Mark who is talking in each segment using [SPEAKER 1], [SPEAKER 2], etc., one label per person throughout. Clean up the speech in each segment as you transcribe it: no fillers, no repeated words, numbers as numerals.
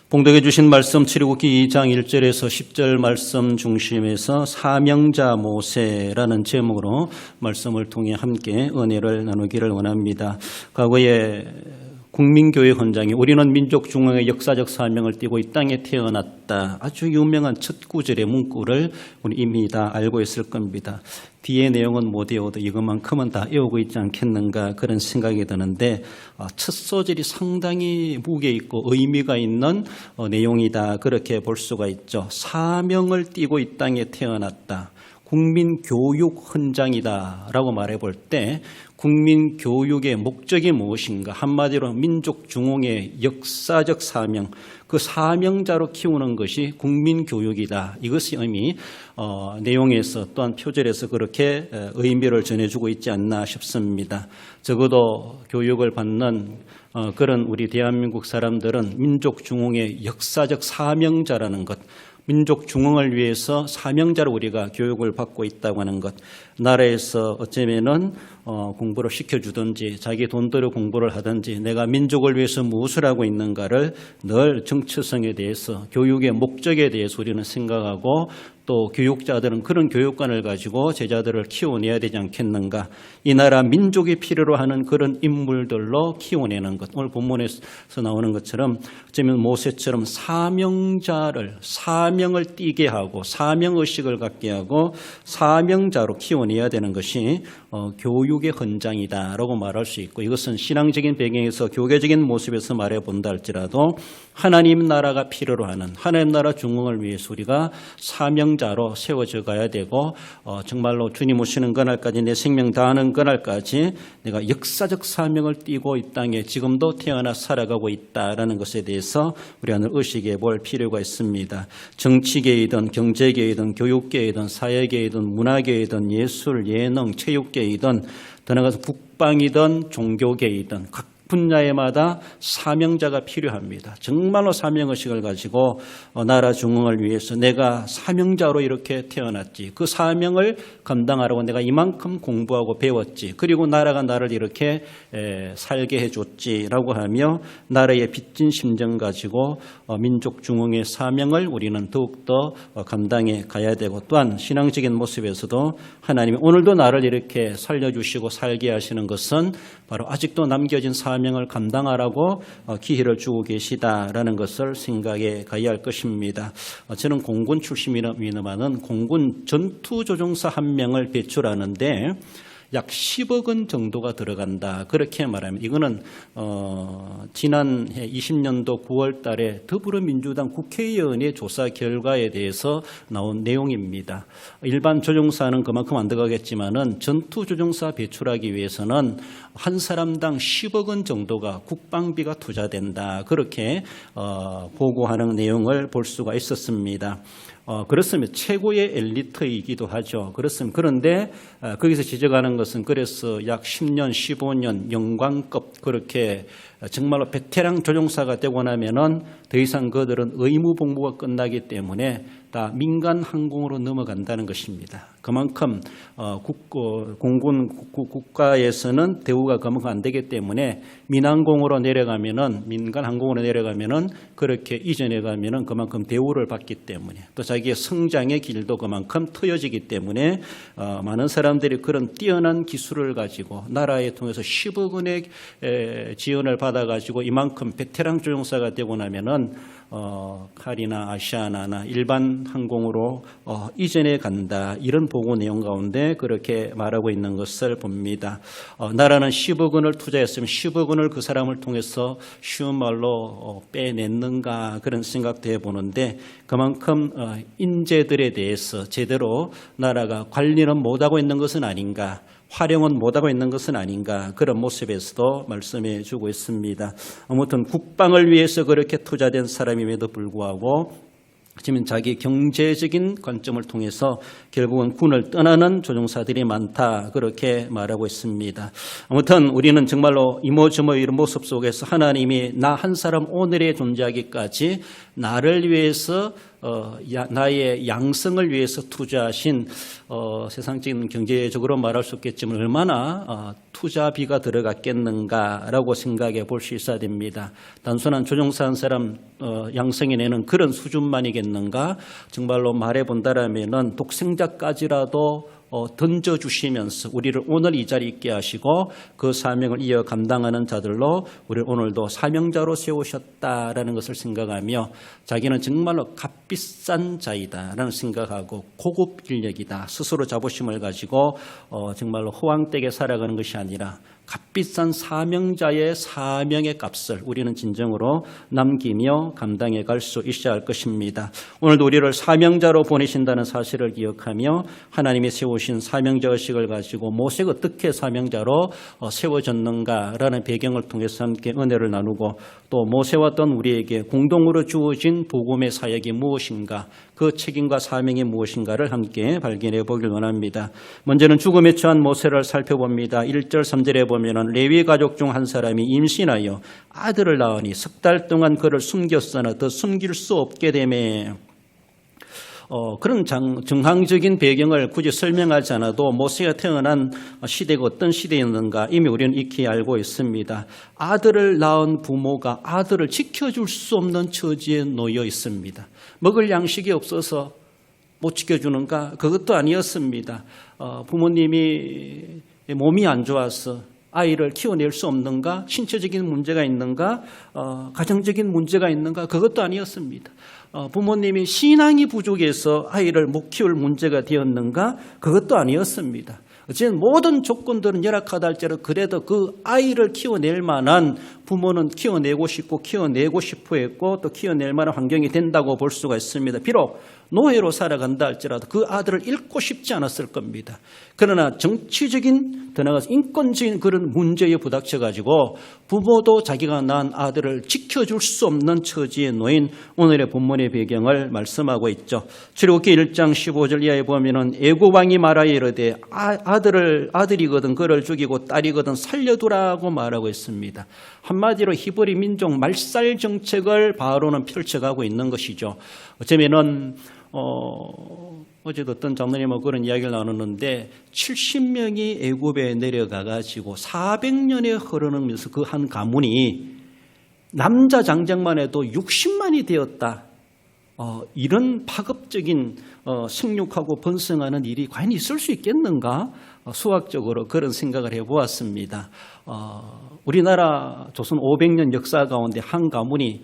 [SPEAKER 1] 봉독해 주신 말씀 출애굽기 2장 1절에서 10절 말씀 중심에서 사명자 모세라는 제목으로 말씀을 통해 함께 은혜를 나누기를 원합니다. 과거에 국민교회 헌장에 우리는 민족중앙의 역사적 사명을 띠고 이 땅에 태어났다. 아주 유명한 첫 구절의 문구를 우리 이미 다 알고 있을 겁니다. 뒤의 내용은 못 외워도 이것만큼은 다 외우고 있지 않겠는가 그런 생각이 드는데 첫 소절이 상당히 무게 있고 의미가 있는 내용이다 그렇게 볼 수가 있죠. 사명을 띠고 이 땅에 태어났다. 국민교육 헌장이다 라고 말해볼 때 국민교육의 목적이 무엇인가, 한마디로 민족중흥의 역사적 사명, 그 사명자로 키우는 것이 국민교육이다. 이것이 이미 내용에서 또한 표절에서 그렇게 의미를 전해주고 있지 않나 싶습니다. 적어도 교육을 받는 그런 우리 대한민국 사람들은 민족중흥의 역사적 사명자라는 것, 민족 중흥을 위해서 사명자로 우리가 교육을 받고 있다고 하는 것, 나라에서 어쩌면은 공부를 시켜주든지 자기 돈대로 공부를 하든지 내가 민족을 위해서 무엇을 하고 있는가를 늘 정체성에 대해서 교육의 목적에 대해서 우리는 생각하고 또 교육자들은 그런 교육관을 가지고 제자들을 키워내야 되지 않겠는가. 이 나라 민족이 필요로 하는 그런 인물들로 키워내는 것. 오늘 본문에서 나오는 것처럼 어쩌면 모세처럼 사명을 띠게 하고 사명의식을 갖게 하고 사명자로 키워내야 되는 것이 교육의 헌장이다라고 말할 수 있고, 이것은 신앙적인 배경에서 교계적인 모습에서 말해본다 할지라도 하나님 나라가 필요로 하는 하나님 나라 중흥을 위해서 우리가 사명자로 세워져 가야 되고 정말로 주님 오시는 그날까지 내 생명 다하는 그날까지 내가 역사적 사명을 띠고 이 땅에 지금도 태어나 살아가고 있다라는 것에 대해서 우리가 늘 의식해 볼 필요가 있습니다. 정치계이든 경제계이든 교육계이든 사회계이든 문화계이든 예술, 예능, 체육계이든 더 나아가서 국방이든 종교계이든 각 분야에마다 사명자가 필요합니다. 정말로 사명의식을 가지고 나라 중흥을 위해서 내가 사명자로 이렇게 태어났지, 그 사명을 감당하라고 내가 이만큼 공부하고 배웠지, 그리고 나라가 나를 이렇게 살게 해줬지라고 하며 나라의 빚진 심정 가지고 민족 중흥의 사명을 우리는 더욱더 감당해 가야 되고, 또한 신앙적인 모습에서도 하나님이 오늘도 나를 이렇게 살려주시고 살게 하시는 것은 바로 아직도 남겨진 사명을 감당하라고 기회를 주고 계시다라는 것을 생각해 가야 할 것입니다. 저는 공군 출신입니다만은 공군 전투조종사 1명을 배출하는데 약 10억 원 정도가 들어간다 그렇게 말하면, 이거는 지난해 20년도 9월 달에 더불어민주당 국회의원의 조사 결과에 대해서 나온 내용입니다. 일반 조종사는 그만큼 안 들어가겠지만은 전투조종사 배출하기 위해서는 한 사람당 10억 원 정도가 국방비가 투자된다 그렇게 보고하는 내용을 볼 수가 있었습니다. 그렇습니다. 최고의 엘리트이기도 하죠. 그렇습니다. 그런데 거기서 지적하는 것은 그래서 약 10년, 15년 영광급 그렇게 정말로 베테랑 조종사가 되고 나면은 더 이상 그들은 의무 복무가 끝나기 때문에 다 민간 항공으로 넘어간다는 것입니다. 그만큼 공군 국가에서는 대우가 그만큼 안 되기 때문에 민항공으로 내려가면은, 민간 항공으로 내려가면은 그렇게 이전해 가면은 그만큼 대우를 받기 때문에, 또 자기의 성장의 길도 그만큼 트여지기 때문에 많은 사람들이 그런 뛰어난 기술을 가지고 나라에 통해서 10억 원의 지원을 받아가지고 이만큼 베테랑 조종사가 되고 나면은 칼이나 아시아나나 일반 항공으로 이전해 간다, 이런 보고 내용 가운데 그렇게 말하고 있는 것을 봅니다. 나라는 10억 원을 투자했으면 10억 원을 그 사람을 통해서 쉬운 말로 빼냈는가 그런 생각도 해보는데, 그만큼 인재들에 대해서 제대로 나라가 관리는 못하고 있는 것은 아닌가, 활용은 못하고 있는 것은 아닌가, 그런 모습에서도 말씀해 주고 있습니다. 아무튼 국방을 위해서 그렇게 투자된 사람임에도 불구하고 지금 자기 경제적인 관점을 통해서 결국은 군을 떠나는 조종사들이 많다 그렇게 말하고 있습니다. 아무튼 우리는 정말로 이모저모 이런 모습 속에서 하나님이 나 한 사람 오늘에 존재하기까지 나를 위해서 나의 양성을 위해서 투자하신 세상적인 경제적으로 말할 수 없겠지만 얼마나 투자비가 들어갔겠는가라고 생각해 볼 수 있어야 됩니다. 단순한 조종사 한 사람 양성해 내는 그런 수준만이겠는가? 정말로 말해 본다라면은 독생자까지라도 던져주시면서 우리를 오늘 이 자리에 있게 하시고 그 사명을 이어 감당하는 자들로 우리를 오늘도 사명자로 세우셨다라는 것을 생각하며 자기는 정말로 값비싼 자이다라는 생각하고 고급 인력이다. 스스로 자부심을 가지고 정말로 허황되게 살아가는 것이 아니라 값비싼 사명자의 사명의 값을 우리는 진정으로 남기며 감당해 갈 수 있어야 할 것입니다. 오늘도 우리를 사명자로 보내신다는 사실을 기억하며 하나님이 세우신 사명자의식을 가지고 모세가 어떻게 사명자로 세워졌는가라는 배경을 통해서 함께 은혜를 나누고 또 모세와 어떤 우리에게 공동으로 주어진 복음의 사역이 무엇인가 그 책임과 사명이 무엇인가를 함께 발견해 보길 원합니다. 먼저는 죽음에 처한 모세를 살펴봅니다. 1절 3절에 보면 레위 가족 중 한 사람이 임신하여 아들을 낳으니 석 달 동안 그를 숨겼으나 더 숨길 수 없게 되매 그런 정황적인 배경을 굳이 설명하지 않아도 모세가 태어난 시대가 어떤 시대였는가 이미 우리는 익히 알고 있습니다. 아들을 낳은 부모가 아들을 지켜줄 수 없는 처지에 놓여 있습니다. 먹을 양식이 없어서 못 지켜주는가? 그것도 아니었습니다. 부모님이 몸이 안 좋아서 아이를 키워낼 수 없는가? 신체적인 문제가 있는가? 가정적인 문제가 있는가? 그것도 아니었습니다. 부모님이 신앙이 부족해서 아이를 못 키울 문제가 되었는가? 그것도 아니었습니다. 어쨌든 모든 조건들은 열악하다 할지라도 그래도 그 아이를 키워낼 만한 부모는 키워내고 싶고 키워내고 싶어 했고 또 키워낼 만한 환경이 된다고 볼 수가 있습니다. 비록 노예로 살아간다 할지라도 그 아들을 잃고 싶지 않았을 겁니다. 그러나 정치적인 더 나아가서 인권적인 그런 문제에 부닥쳐가지고 부모도 자기가 낳은 아들을 지켜줄 수 없는 처지에 놓인 오늘의 본문의 배경을 말씀하고 있죠. 출애굽기 1장 15절 이하에 보면은 애굽 왕이 말하여 이르되 아들이거든 그를 죽이고 딸이거든 살려두라고 말하고 있습니다. 한마디로 히브리 민족 말살 정책을 바로는 펼쳐가고 있는 것이죠. 어쩌면은 어제도 어떤 장로님하고 그런 이야기를 나눴는데 70명이 애굽에 내려가가지고 400년에 흐르면서 그 한 가문이 남자 장정만 해도 60만이 되었다. 이런 파급적인 생육하고 번성하는 일이 과연 있을 수 있겠는가? 수학적으로 그런 생각을 해보았습니다. 우리나라 조선 500년 역사 가운데 한 가문이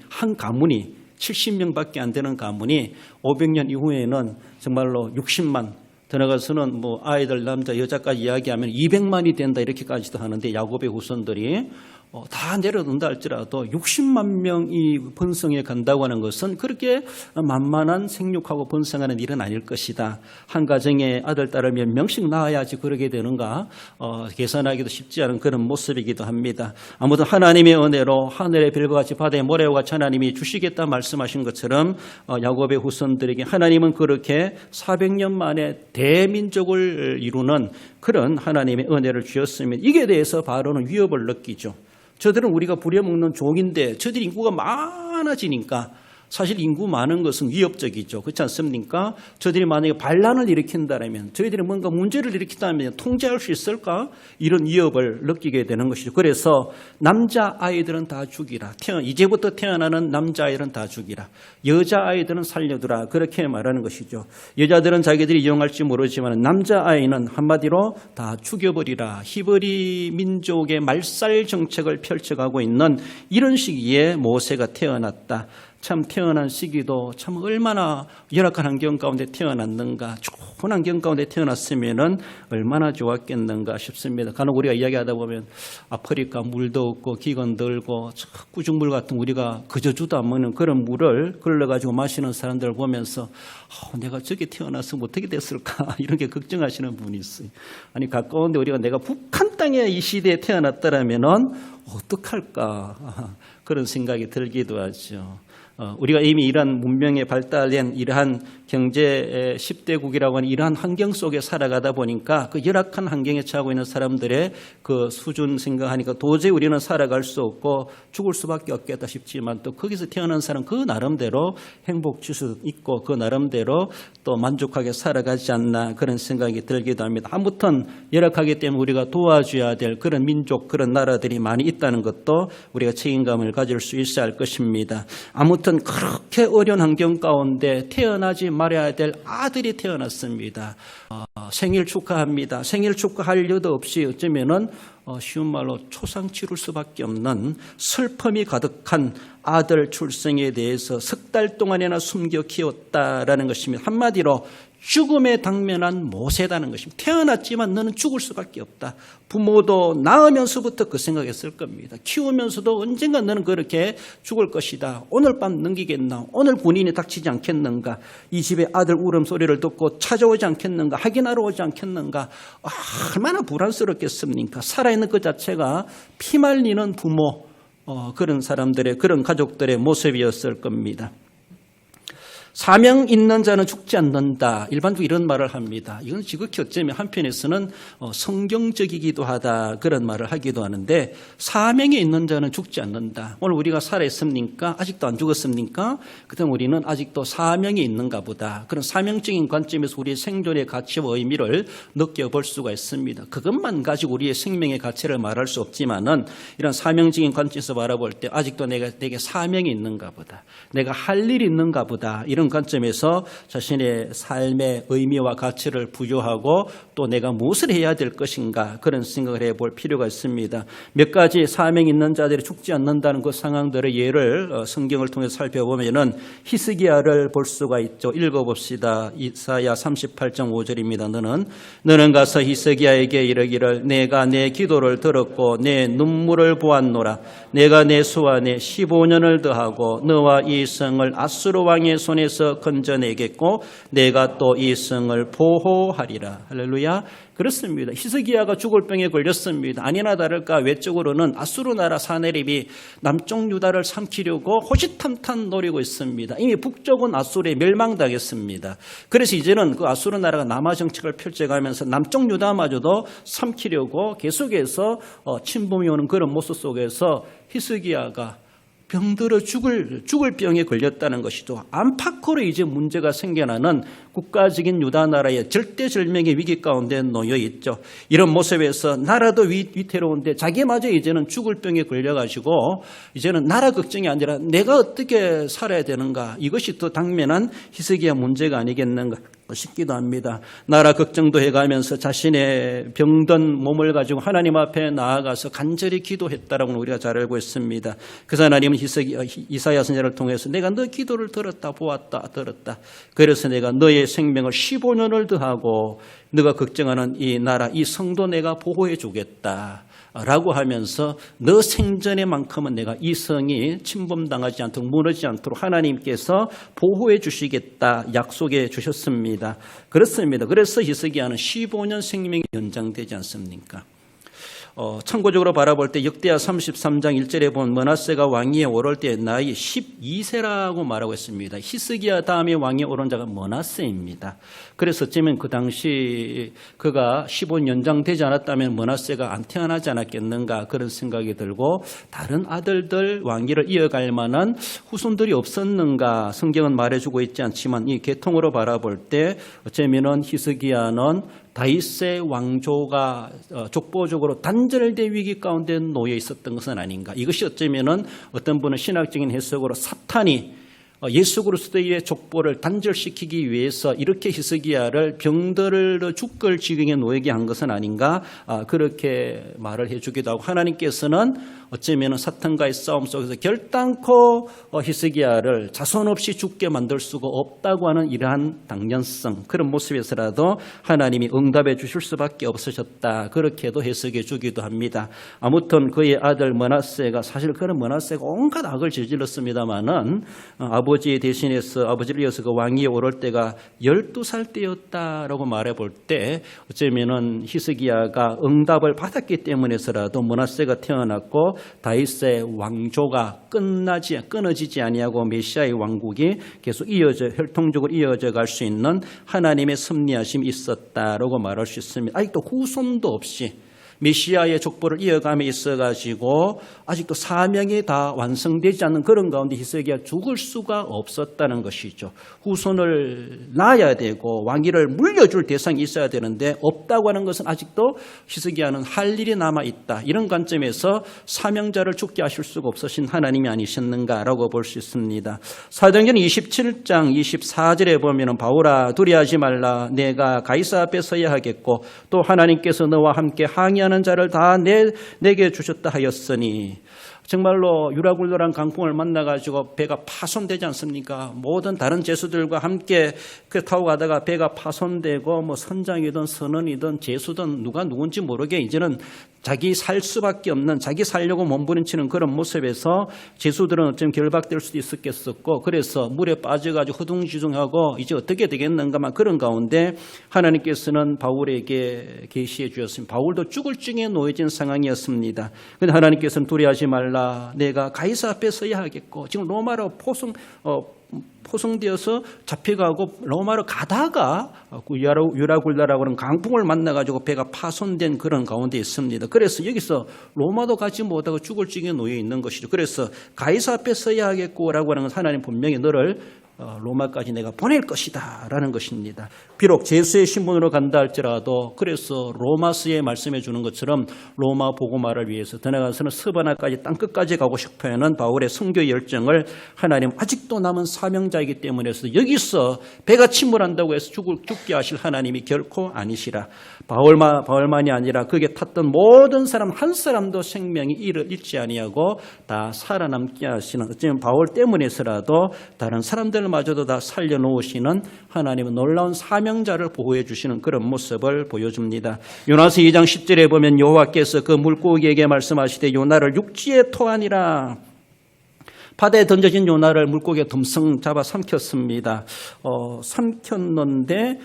[SPEAKER 1] 70명밖에 안 되는 가문이 500년 이후에는 정말로 60만 더 나가서는 뭐 아이들 남자 여자까지 이야기하면 200만이 된다 이렇게까지도 하는데 야곱의 후손들이 다 내려놓는다 할지라도 60만 명이 번성해 간다고 하는 것은 그렇게 만만한 생육하고 번성하는 일은 아닐 것이다. 한 가정에 아들, 딸을 몇 명씩 낳아야지 그러게 되는가 계산하기도 쉽지 않은 그런 모습이기도 합니다. 아무튼 하나님의 은혜로 하늘의 별과 같이 바다의 모래와 같이 하나님이 주시겠다 말씀하신 것처럼 야곱의 후손들에게 하나님은 그렇게 400년 만에 대민족을 이루는 그런 하나님의 은혜를 주셨으면 이게 대해서 바로는 위협을 느끼죠. 저들은 우리가 부려먹는 종인데 저들이 인구가 많아지니까 사실 인구 많은 것은 위협적이죠. 그렇지 않습니까? 저들이 만약에 반란을 일으킨다면 저희들이 뭔가 문제를 일으킨다면 통제할 수 있을까? 이런 위협을 느끼게 되는 것이죠. 그래서 남자아이들은 다 죽이라. 이제부터 태어나는 남자아이들은 다 죽이라. 여자아이들은 살려두라. 그렇게 말하는 것이죠. 여자들은 자기들이 이용할지 모르지만 남자아이는 한마디로 다 죽여버리라. 히브리 민족의 말살 정책을 펼쳐가고 있는 이런 시기에 모세가 태어났다. 참 태어난 시기도 참 얼마나 열악한 환경 가운데 태어났는가, 좋은 환경 가운데 태어났으면은 얼마나 좋았겠는가 싶습니다. 간혹 우리가 이야기하다 보면 아프리카 물도 없고 기근도 들고 구중물 같은 우리가 그저 주도 안 먹는 그런 물을 걸러가지고 마시는 사람들을 보면서 내가 저기 태어나서 어떻게 됐을까 이런 게 걱정하시는 분이 있어요. 아니 가까운데 우리가 내가 북한 땅에 이 시대에 태어났다라면은 어떡할까 그런 생각이 들기도 하죠. 우리가 이미 이러한 문명에 발달된 이러한 경제 10대국이라고 하는 이러한 환경 속에 살아가다 보니까 그 열악한 환경에 처하고 있는 사람들의 그 수준 생각하니까 도저히 우리는 살아갈 수 없고 죽을 수밖에 없겠다 싶지만 또 거기서 태어난 사람 그 나름대로 행복 줄 수 있고 그 나름대로 또 만족하게 살아가지 않나 그런 생각이 들기도 합니다. 아무튼 열악하기 때문에 우리가 도와줘야 될 그런 민족 그런 나라들이 많이 있다는 것도 우리가 책임감을 가질 수 있어야 할 것입니다. 아무튼 그렇게 어려운 환경 가운데 태어나지 말아야 될 아들이 태어났습니다. 생일 축하합니다. 생일 축하할 여도 없이 어쩌면은 쉬운 말로 초상 치를 수밖에 없는 슬픔이 가득한 아들 출생에 대해서 석 달 동안이나 숨겨 키웠다라는 것입니다. 한마디로 죽음에 당면한 모세다는 것입니다. 태어났지만 너는 죽을 수밖에 없다. 부모도 낳으면서부터 그 생각했을 겁니다. 키우면서도 언젠가 너는 그렇게 죽을 것이다. 오늘 밤 넘기겠나? 오늘 군인이 닥치지 않겠는가? 이 집에 아들 울음소리를 듣고 찾아오지 않겠는가? 확인하러 오지 않겠는가? 얼마나 불안스럽겠습니까? 살아있는 그 자체가 피말리는 부모, 그런 사람들의 그런 가족들의 모습이었을 겁니다. 사명 있는 자는 죽지 않는다. 일반적으로 이런 말을 합니다. 이건 지극히 어쩌면 한편에서는 성경적이기도 하다. 그런 말을 하기도 하는데 사명이 있는 자는 죽지 않는다. 오늘 우리가 살아있습니까? 아직도 안 죽었습니까? 그럼 우리는 아직도 사명이 있는가 보다. 그런 사명적인 관점에서 우리의 생존의 가치와 의미를 느껴볼 수가 있습니다. 그것만 가지고 우리의 생명의 가치를 말할 수 없지만은 이런 사명적인 관점에서 바라볼 때 아직도 내게 사명이 있는가 보다. 내가 할 일이 있는가 보다. 이런 관점에서 자신의 삶의 의미와 가치를 부여하고 또 내가 무엇을 해야 될 것인가 그런 생각을 해볼 필요가 있습니다. 몇 가지 사명 있는 자들이 죽지 않는다는 그 상황들의 예를 성경을 통해서 살펴보면은 히스기야를 볼 수가 있죠. 읽어봅시다. 이사야 38장 5절입니다. 너는 가서 히스기야에게 이르기를 내가 내 기도를 들었고 내 눈물을 보았노라. 내가 내 수완에 15년을 더하고 너와 이 성을 아수르 왕의 손에서 건져내겠고 내가 또 이 성을 보호하리라. 할렐루야. 그렇습니다. 히스기야가 죽을 병에 걸렸습니다. 아니나 다를까 외적으로는 아수르 나라 사네립이 남쪽 유다를 삼키려고 호시탐탐 노리고 있습니다. 이미 북쪽은 아수르에 멸망당했습니다. 그래서 이제는 그 아수르 나라가 남하 정책을 펼쳐가면서 남쪽 유다마저도 삼키려고 계속해서 침범이 오는 그런 모습 속에서 히스기야가 병들어 죽을 병에 걸렸다는 것이죠. 안팎으로 이제 문제가 생겨나는 국가적인 유다 나라의 절대절명의 위기 가운데 놓여 있죠. 이런 모습에서 나라도 위태로운데 자기마저 이제는 죽을 병에 걸려가지고 이제는 나라 걱정이 아니라 내가 어떻게 살아야 되는가, 이것이 더 당면한 히스기야 문제가 아니겠는가 싶기도 합니다. 나라 걱정도 해가면서 자신의 병든 몸을 가지고 하나님 앞에 나아가서 간절히 기도했다라고 우리가 잘 알고 있습니다. 그래서 하나님은 이사야 선지자를 통해서 내가 너 기도를 들었다 들었다. 그래서 내가 너의 생명을 15년을 더하고 너가 걱정하는 이 나라 이 성도 내가 보호해 주겠다 라고 하면서 너 생전에만큼은 내가 이 성이 침범당하지 않도록 무너지지 않도록 하나님께서 보호해 주시겠다 약속해 주셨습니다. 그렇습니다. 그래서 히스기야는 15년 생명이 연장되지 않습니까? 참고적으로 바라볼 때 역대하 33장 1절에 보면 므낫세가 왕위에 오를 때 나이 12세라고 말하고 있습니다. 히스기야 다음에 왕위에 오른 자가 므낫세입니다. 그래서 어쩌면 그 당시 그가 15년 연장되지 않았다면 므낫세가 안 태어나지 않았겠는가 그런 생각이 들고 다른 아들들 왕위를 이어갈 만한 후손들이 없었는가 성경은 말해주고 있지 않지만 이 계통으로 바라볼 때 어쩌면은 히스기야는 다윗의 왕조가 족보적으로 단절된 위기 가운데 놓여 있었던 것은 아닌가. 이것이 어쩌면은 어떤 분은 신학적인 해석으로 사탄이 예수 그리스도의 족보를 단절시키기 위해서 이렇게 히스기야를 병들어 죽을 지경에 놓이게 한 것은 아닌가 그렇게 말을 해주기도 하고 하나님께서는 어쩌면 사탄과의 싸움 속에서 결단코 히스기야를 자손 없이 죽게 만들 수가 없다고 하는 이러한 당연성 그런 모습에서라도 하나님이 응답해 주실 수밖에 없으셨다 그렇게도 해석해 주기도 합니다. 아무튼 그의 아들 므낫세가 사실 그런 므낫세가 온갖 악을 저질렀습니다마는 아버지에 대신해서 아버지를 이어서 그 왕위에 오를 때가 12살 때였다라고 말해볼 때 어쩌면은 히스기야가 응답을 받았기 때문에서라도 므낫세가 태어났고 다윗의 왕조가 끊어지지 아니하고 메시아의 왕국이 계속 혈통적으로 이어져 갈 수 있는 하나님의 섭리하심이 있었다라고 말할 수 있습니다. 아직도 후손도 없이 메시아의 족보를 이어감에 있어가지고 아직도 사명이 다 완성되지 않는 그런 가운데 히스기야가 죽을 수가 없었다는 것이죠. 후손을 낳아야 되고 왕위를 물려줄 대상이 있어야 되는데 없다고 하는 것은 아직도 히스기야는 할 일이 남아있다. 이런 관점에서 사명자를 죽게 하실 수가 없으신 하나님이 아니셨는가라고 볼 수 있습니다. 사도행전 27장 24절에 보면 바울아 두려워하지 말라. 내가 가이사 앞에 서야 하겠고 또 하나님께서 너와 함께 항의하는 자를 다 내게 주셨다 하였으니 정말로 유라굴로란 강풍을 만나가지고 배가 파손되지 않습니까? 모든 다른 제수들과 함께 타고 가다가 배가 파손되고 뭐 선장이든 선원이든 제수든 누가 누군지 모르게 이제는 자기 살 수밖에 없는 자기 살려고 몸부림치는 그런 모습에서 제수들은 어쩌면 결박될 수도 있었겠었고 그래서 물에 빠져가지고 허둥지둥하고 이제 어떻게 되겠는가만 그런 가운데 하나님께서는 바울에게 계시해 주셨습니다. 바울도 죽을 증에 놓여진 상황이었습니다. 그런데 하나님께서는 두려워하지 말라. 내가 가이사 앞에 서야 하겠고 지금 로마로 포성되어서 잡혀가고 로마로 가다가 유라굴라라고 하는 강풍을 만나가지고 배가 파손된 그런 가운데 있습니다. 그래서 여기서 로마도 가지 못하고 죽을 징에 놓여 있는 것이죠. 그래서 가이사 앞에 서야 하겠고라고 하는 건 하나님 분명히 너를 로마까지 내가 보낼 것이다 라는 것입니다. 비록 제수의 신분으로 간다 할지라도 그래서 로마서에 말씀해 주는 것처럼 로마 복음화를 위해서 더 나아가서는 스바나까지 땅끝까지 가고 싶어하는 바울의 선교 열정을 하나님 아직도 남은 사명자이기 때문에 여기서 배가 침몰한다고 해서 죽게 하실 하나님이 결코 아니시라. 바울만이 아니라 거기에 탔던 모든 사람 한 사람도 생명이 잃지 아니하고 다 살아남게 하시는 어쩌면 바울 때문에서라도 다른 사람들마저도 다 살려놓으시는 하나님은 놀라운 사명자를 보호해 주시는 그런 모습을 보여줍니다. 요나서 2장 10절에 보면 여호와께서 그 물고기에게 말씀하시되 요나를 육지에 토하니라. 바다에 던져진 요나를 물고기가 덤성 잡아 삼켰습니다. 삼켰는데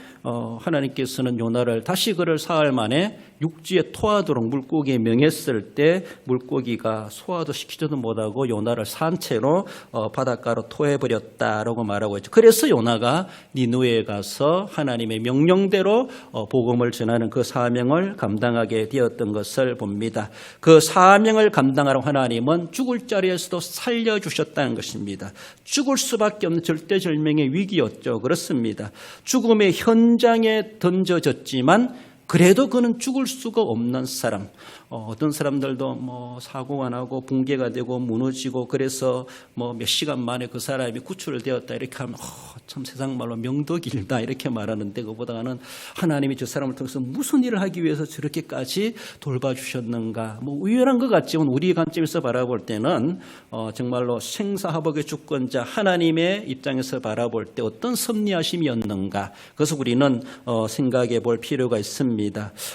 [SPEAKER 1] 하나님께서는 요나를 다시 그를 사흘 만에 육지에 토하도록 물고기에 명했을 때 물고기가 소화도 시키지도 못하고 요나를 산채로 바닷가로 토해버렸다라고 말하고 있죠. 그래서 요나가 니느웨에 가서 하나님의 명령대로 복음을 전하는 그 사명을 감당하게 되었던 것을 봅니다. 그 사명을 감당하러 하나님은 죽을 자리에서도 살려주셨다는 것입니다. 죽을 수밖에 없는 절대절명의 위기였죠. 그렇습니다. 죽음의 현장에 던져졌지만 그래도 그는 죽을 수가 없는 사람. 어떤 사람들도 뭐 사고가 나고 붕괴가 되고 무너지고 그래서 뭐 몇 시간 만에 그 사람이 구출되었다 이렇게 하면 참 세상 말로 명도 길다 이렇게 말하는데 그보다는 하나님이 저 사람을 통해서 무슨 일을 하기 위해서 저렇게까지 돌봐주셨는가. 뭐 우연한 것 같지만 우리의 관점에서 바라볼 때는 정말로 생사화복의 주권자 하나님의 입장에서 바라볼 때 어떤 섭리하심이었는가. 그래서 우리는 생각해 볼 필요가 있습니다.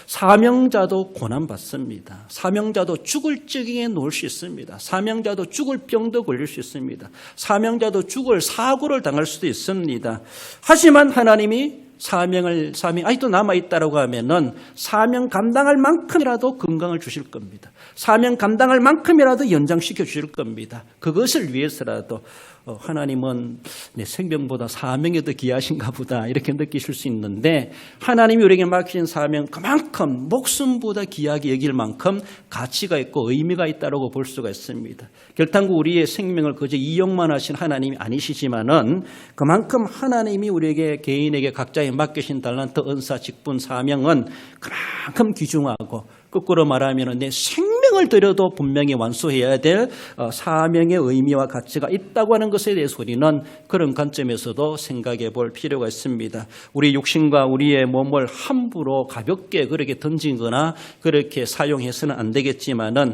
[SPEAKER 1] 사명자도 고난받습니다. 사명자도 죽을 증에 놓을 수 있습니다. 사명자도 죽을 병도 걸릴 수 있습니다. 사명자도 죽을 사고를 당할 수도 있습니다. 하지만 하나님이 사명이 아직도 남아있다고 하면은 사명 감당할 만큼이라도 건강을 주실 겁니다. 사명 감당할 만큼이라도 연장시켜 주실 겁니다. 그것을 위해서라도 하나님은 내 생명보다 사명이 더 귀하신가 보다 이렇게 느끼실 수 있는데 하나님이 우리에게 맡기신 사명 그만큼 목숨보다 귀하게 여길 만큼 가치가 있고 의미가 있다고 볼 수가 있습니다. 결단코 우리의 생명을 그저 이용만 하신 하나님이 아니시지만은 그만큼 하나님이 우리에게 개인에게 각자에 맡기신 달란트, 은사, 직분, 사명은 그만큼 귀중하고 거꾸로 말하면 내 생명을 들여도 분명히 완수해야 될 사명의 의미와 가치가 있다고 하는 것에 대해서 우리는 그런 관점에서도 생각해 볼 필요가 있습니다. 우리 육신과 우리의 몸을 함부로 가볍게 그렇게 던지거나 그렇게 사용해서는 안 되겠지만은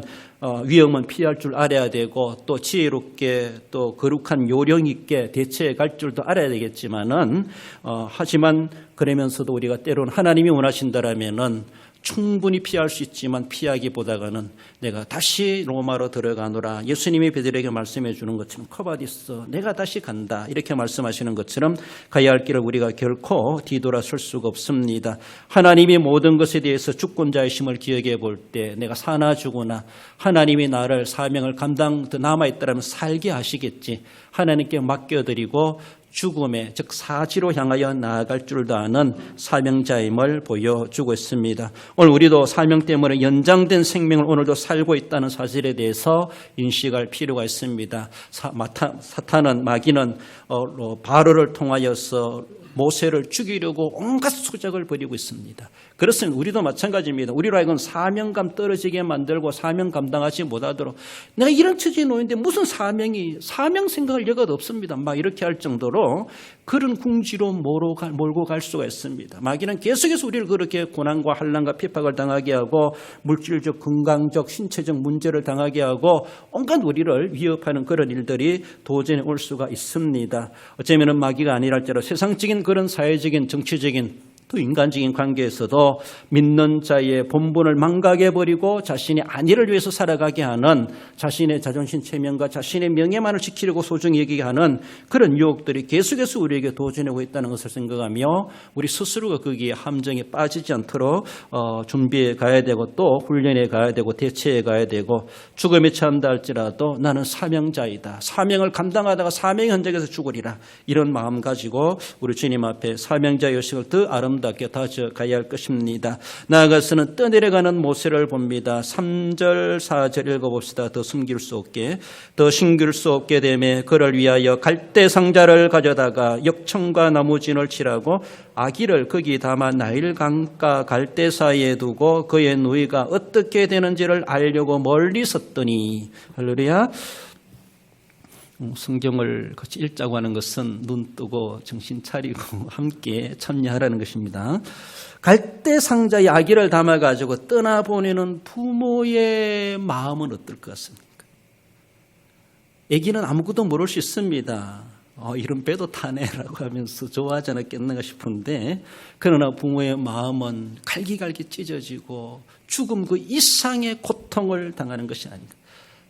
[SPEAKER 1] 위험은 피할 줄 알아야 되고 또 지혜롭게 또 거룩한 요령 있게 대처해 갈 줄도 알아야 되겠지만은 하지만 그러면서도 우리가 때로는 하나님이 원하신다라면은 충분히 피할 수 있지만 피하기보다는 내가 다시 로마로 들어가노라. 예수님이 베드로에게 말씀해 주는 것처럼 커바디스 내가 다시 간다 이렇게 말씀하시는 것처럼 가야 할 길을 우리가 결코 뒤돌아설 수가 없습니다. 하나님이 모든 것에 대해서 주권자이심을 기억해 볼 때 내가 사나 죽으나 하나님이 나를 사명을 남아있더라면 살게 하시겠지. 하나님께 맡겨드리고 죽음에 즉 사지로 향하여 나아갈 줄도 아는 사명자임을 보여주고 있습니다. 오늘 우리도 사명 때문에 연장된 생명을 오늘도 살고 있다는 사실에 대해서 인식할 필요가 있습니다. 사탄은 마귀는 바로를 통하여서 모세를 죽이려고 온갖 수작을 벌이고 있습니다. 그렇습니다. 우리도 마찬가지입니다. 우리로 하여금 사명감 떨어지게 만들고 사명 감당하지 못하도록 내가 이런 처지에 놓였는데 무슨 사명 생각할 여가도 없습니다. 막 이렇게 할 정도로 그런 궁지로 몰고 갈 수가 있습니다. 마귀는 계속해서 우리를 그렇게 고난과 환난과 핍박을 당하게 하고 물질적, 건강적, 신체적 문제를 당하게 하고 온갖 우리를 위협하는 그런 일들이 도전에 올 수가 있습니다. 어쩌면 마귀가 아니랄지라도 세상적인 그런 사회적인 정치적인 또 인간적인 관계에서도 믿는 자의 본분을 망각해버리고 자신의 안위를 위해서 살아가게 하는 자신의 자존심 체면과 자신의 명예만을 지키려고 소중히 여기게 하는 그런 유혹들이 계속해서 우리에게 도전하고 있다는 것을 생각하며 우리 스스로가 거기에 함정에 빠지지 않도록 준비해 가야 되고 또 훈련해 가야 되고 대처해 가야 되고 죽음에 처한다 할지라도 나는 사명자이다. 사명을 감당하다가 사명 현장에서 죽으리라. 이런 마음 가지고 우리 주님 앞에 사명자의 의식을 더 아름답게 다져가야 할 것입니다. 나아가서는 떠내려가는 모세를 봅니다. 3절 4절 읽어봅시다. 더 숨길 수 없게 더 숨길 수 없게 되매 그를 위하여 갈대 상자를 가져다가 역청과 나무진을 칠하고 아기를 거기 담아 나일 강가 갈대 사이에 두고 그의 누이가 어떻게 되는지를 알려고 멀리 섰더니 할렐루야. 성경을 같이 읽자고 하는 것은 눈 뜨고 정신 차리고 함께 참여하라는 것입니다. 갈대 상자에 아기를 담아가지고 떠나보내는 부모의 마음은 어떨 것 같습니까? 아기는 아무것도 모를 수 있습니다. 이런 배도 타네라고 하면서 좋아하지 않았겠는가 싶은데 그러나 부모의 마음은 갈기갈기 찢어지고 죽음 그 이상의 고통을 당하는 것이 아닌가.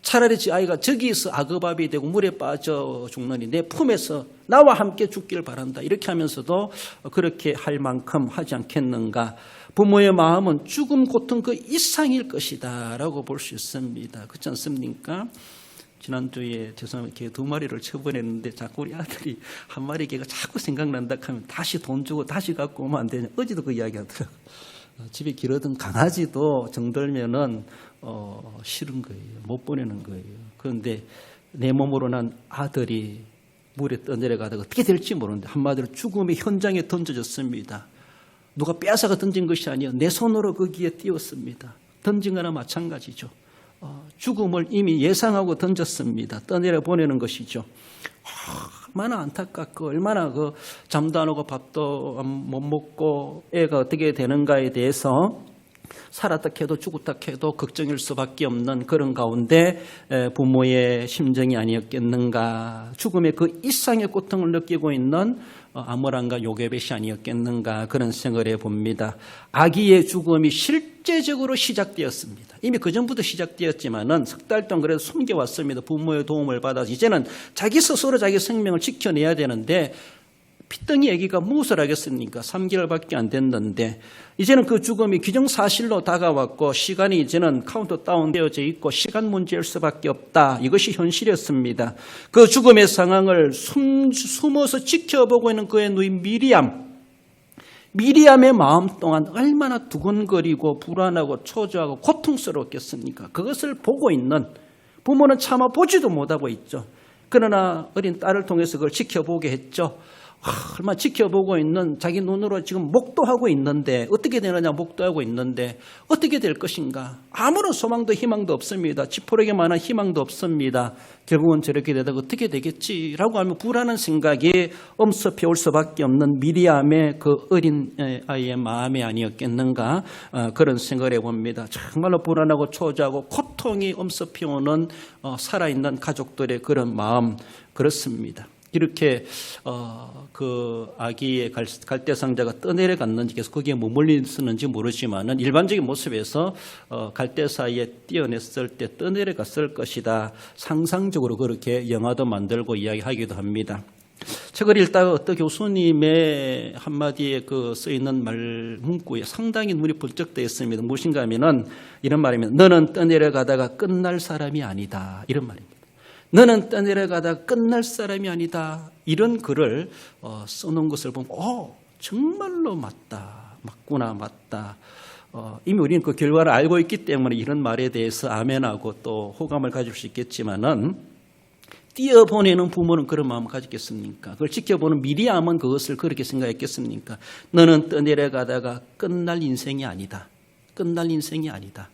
[SPEAKER 1] 차라리 아이가 저기서 악어밥이 되고 물에 빠져 죽느니 내 품에서 나와 함께 죽기를 바란다. 이렇게 하면서도 그렇게 할 만큼 하지 않겠는가. 부모의 마음은 죽음 고통 그 이상일 것이다 라고 볼 수 있습니다. 그렇지 않습니까? 지난주에 죄송합니다. 개 2마리를 처분했는데 자꾸 우리 아들이 한 마리 개가 자꾸 생각난다 하면 다시 돈 주고 다시 갖고 오면 안 되냐. 어제도 그 이야기 하더라고요. 집에 기르던 강아지도 정들면은 싫은 거예요. 못 보내는 거예요. 그런데 내 몸으로 난 아들이 물에 떠내려가다가 어떻게 될지 모르는데 한마디로 죽음의 현장에 던져졌습니다. 누가 빼앗아가 던진 것이 아니에요. 내 손으로 거기에 띄웠습니다. 던진 거나 마찬가지죠. 죽음을 이미 예상하고 던졌습니다. 떠내려 보내는 것이죠. 얼마나 안타깝고 얼마나 잠도 안 오고 밥도 못 먹고 애가 어떻게 되는가에 대해서 살았다 해도 죽었다 해도 걱정일 수밖에 없는 그런 가운데 부모의 심정이 아니었겠는가. 죽음의 그 이상의 고통을 느끼고 있는 아므람과 요게벳이 아니었겠는가 그런 생각을 해봅니다. 아기의 죽음이 실제적으로 시작되었습니다. 이미 그전부터 시작되었지만은 석 달 동안 그래도 숨겨왔습니다. 부모의 도움을 받아서 이제는 자기 스스로 자기 생명을 지켜내야 되는데 피덩이 아기가 무엇을 하겠습니까? 3개월밖에 안 됐는데 이제는 그 죽음이 기정사실로 다가왔고 시간이 이제는 카운트다운 되어져 있고 시간 문제일 수밖에 없다. 이것이 현실이었습니다. 그 죽음의 상황을 숨어서 지켜보고 있는 그의 누이 미리암의 마음 동안 얼마나 두근거리고 불안하고 초조하고 고통스러웠겠습니까? 그것을 보고 있는 부모는 차마 보지도 못하고 있죠. 그러나 어린 딸을 통해서 그걸 지켜보게 했죠. 얼마나 지켜보고 있는 자기 눈으로 지금 목도하고 있는데 어떻게 되느냐 목도하고 있는데 어떻게 될 것인가. 아무런 소망도 희망도 없습니다. 지푸라기만한 희망도 없습니다. 결국은 저렇게 되다가 어떻게 되겠지라고 하면 불안한 생각이 엄습해 올 수밖에 없는 미리암의 그 어린 아이의 마음이 아니었겠는가 그런 생각을 해봅니다. 정말로 불안하고 초조하고 고통이 엄습해 오는 살아있는 가족들의 그런 마음 그렇습니다. 이렇게 그 아기의 갈대상자가 떠내려갔는지 계속 거기에 머물리는지 모르지만은 일반적인 모습에서 갈대 사이에 띄어냈을 때 떠내려갔을 것이다. 상상적으로 그렇게 영화도 만들고 이야기하기도 합니다. 책을 읽다가 어떤 교수님의 한마디에 그 쓰이는 말 문구에 상당히 눈이 번쩍 뜨여 있습니다. 무엇인가 하면은 이런 말입니다. 너는 떠내려가다가 끝날 사람이 아니다. 이런 말입니다. 너는 떠내려가다가 끝날 사람이 아니다. 이런 글을 써놓은 것을 보면 정말로 맞구나, 맞다. 이미 우리는 그 결과를 알고 있기 때문에 이런 말에 대해서 아멘하고 또 호감을 가질 수 있겠지만은 띄어보내는 부모는 그런 마음을 가졌겠습니까? 그걸 지켜보는 미리암은 그것을 그렇게 생각했겠습니까? 너는 떠내려가다가 끝날 인생이 아니다. 끝날 인생이 아니다.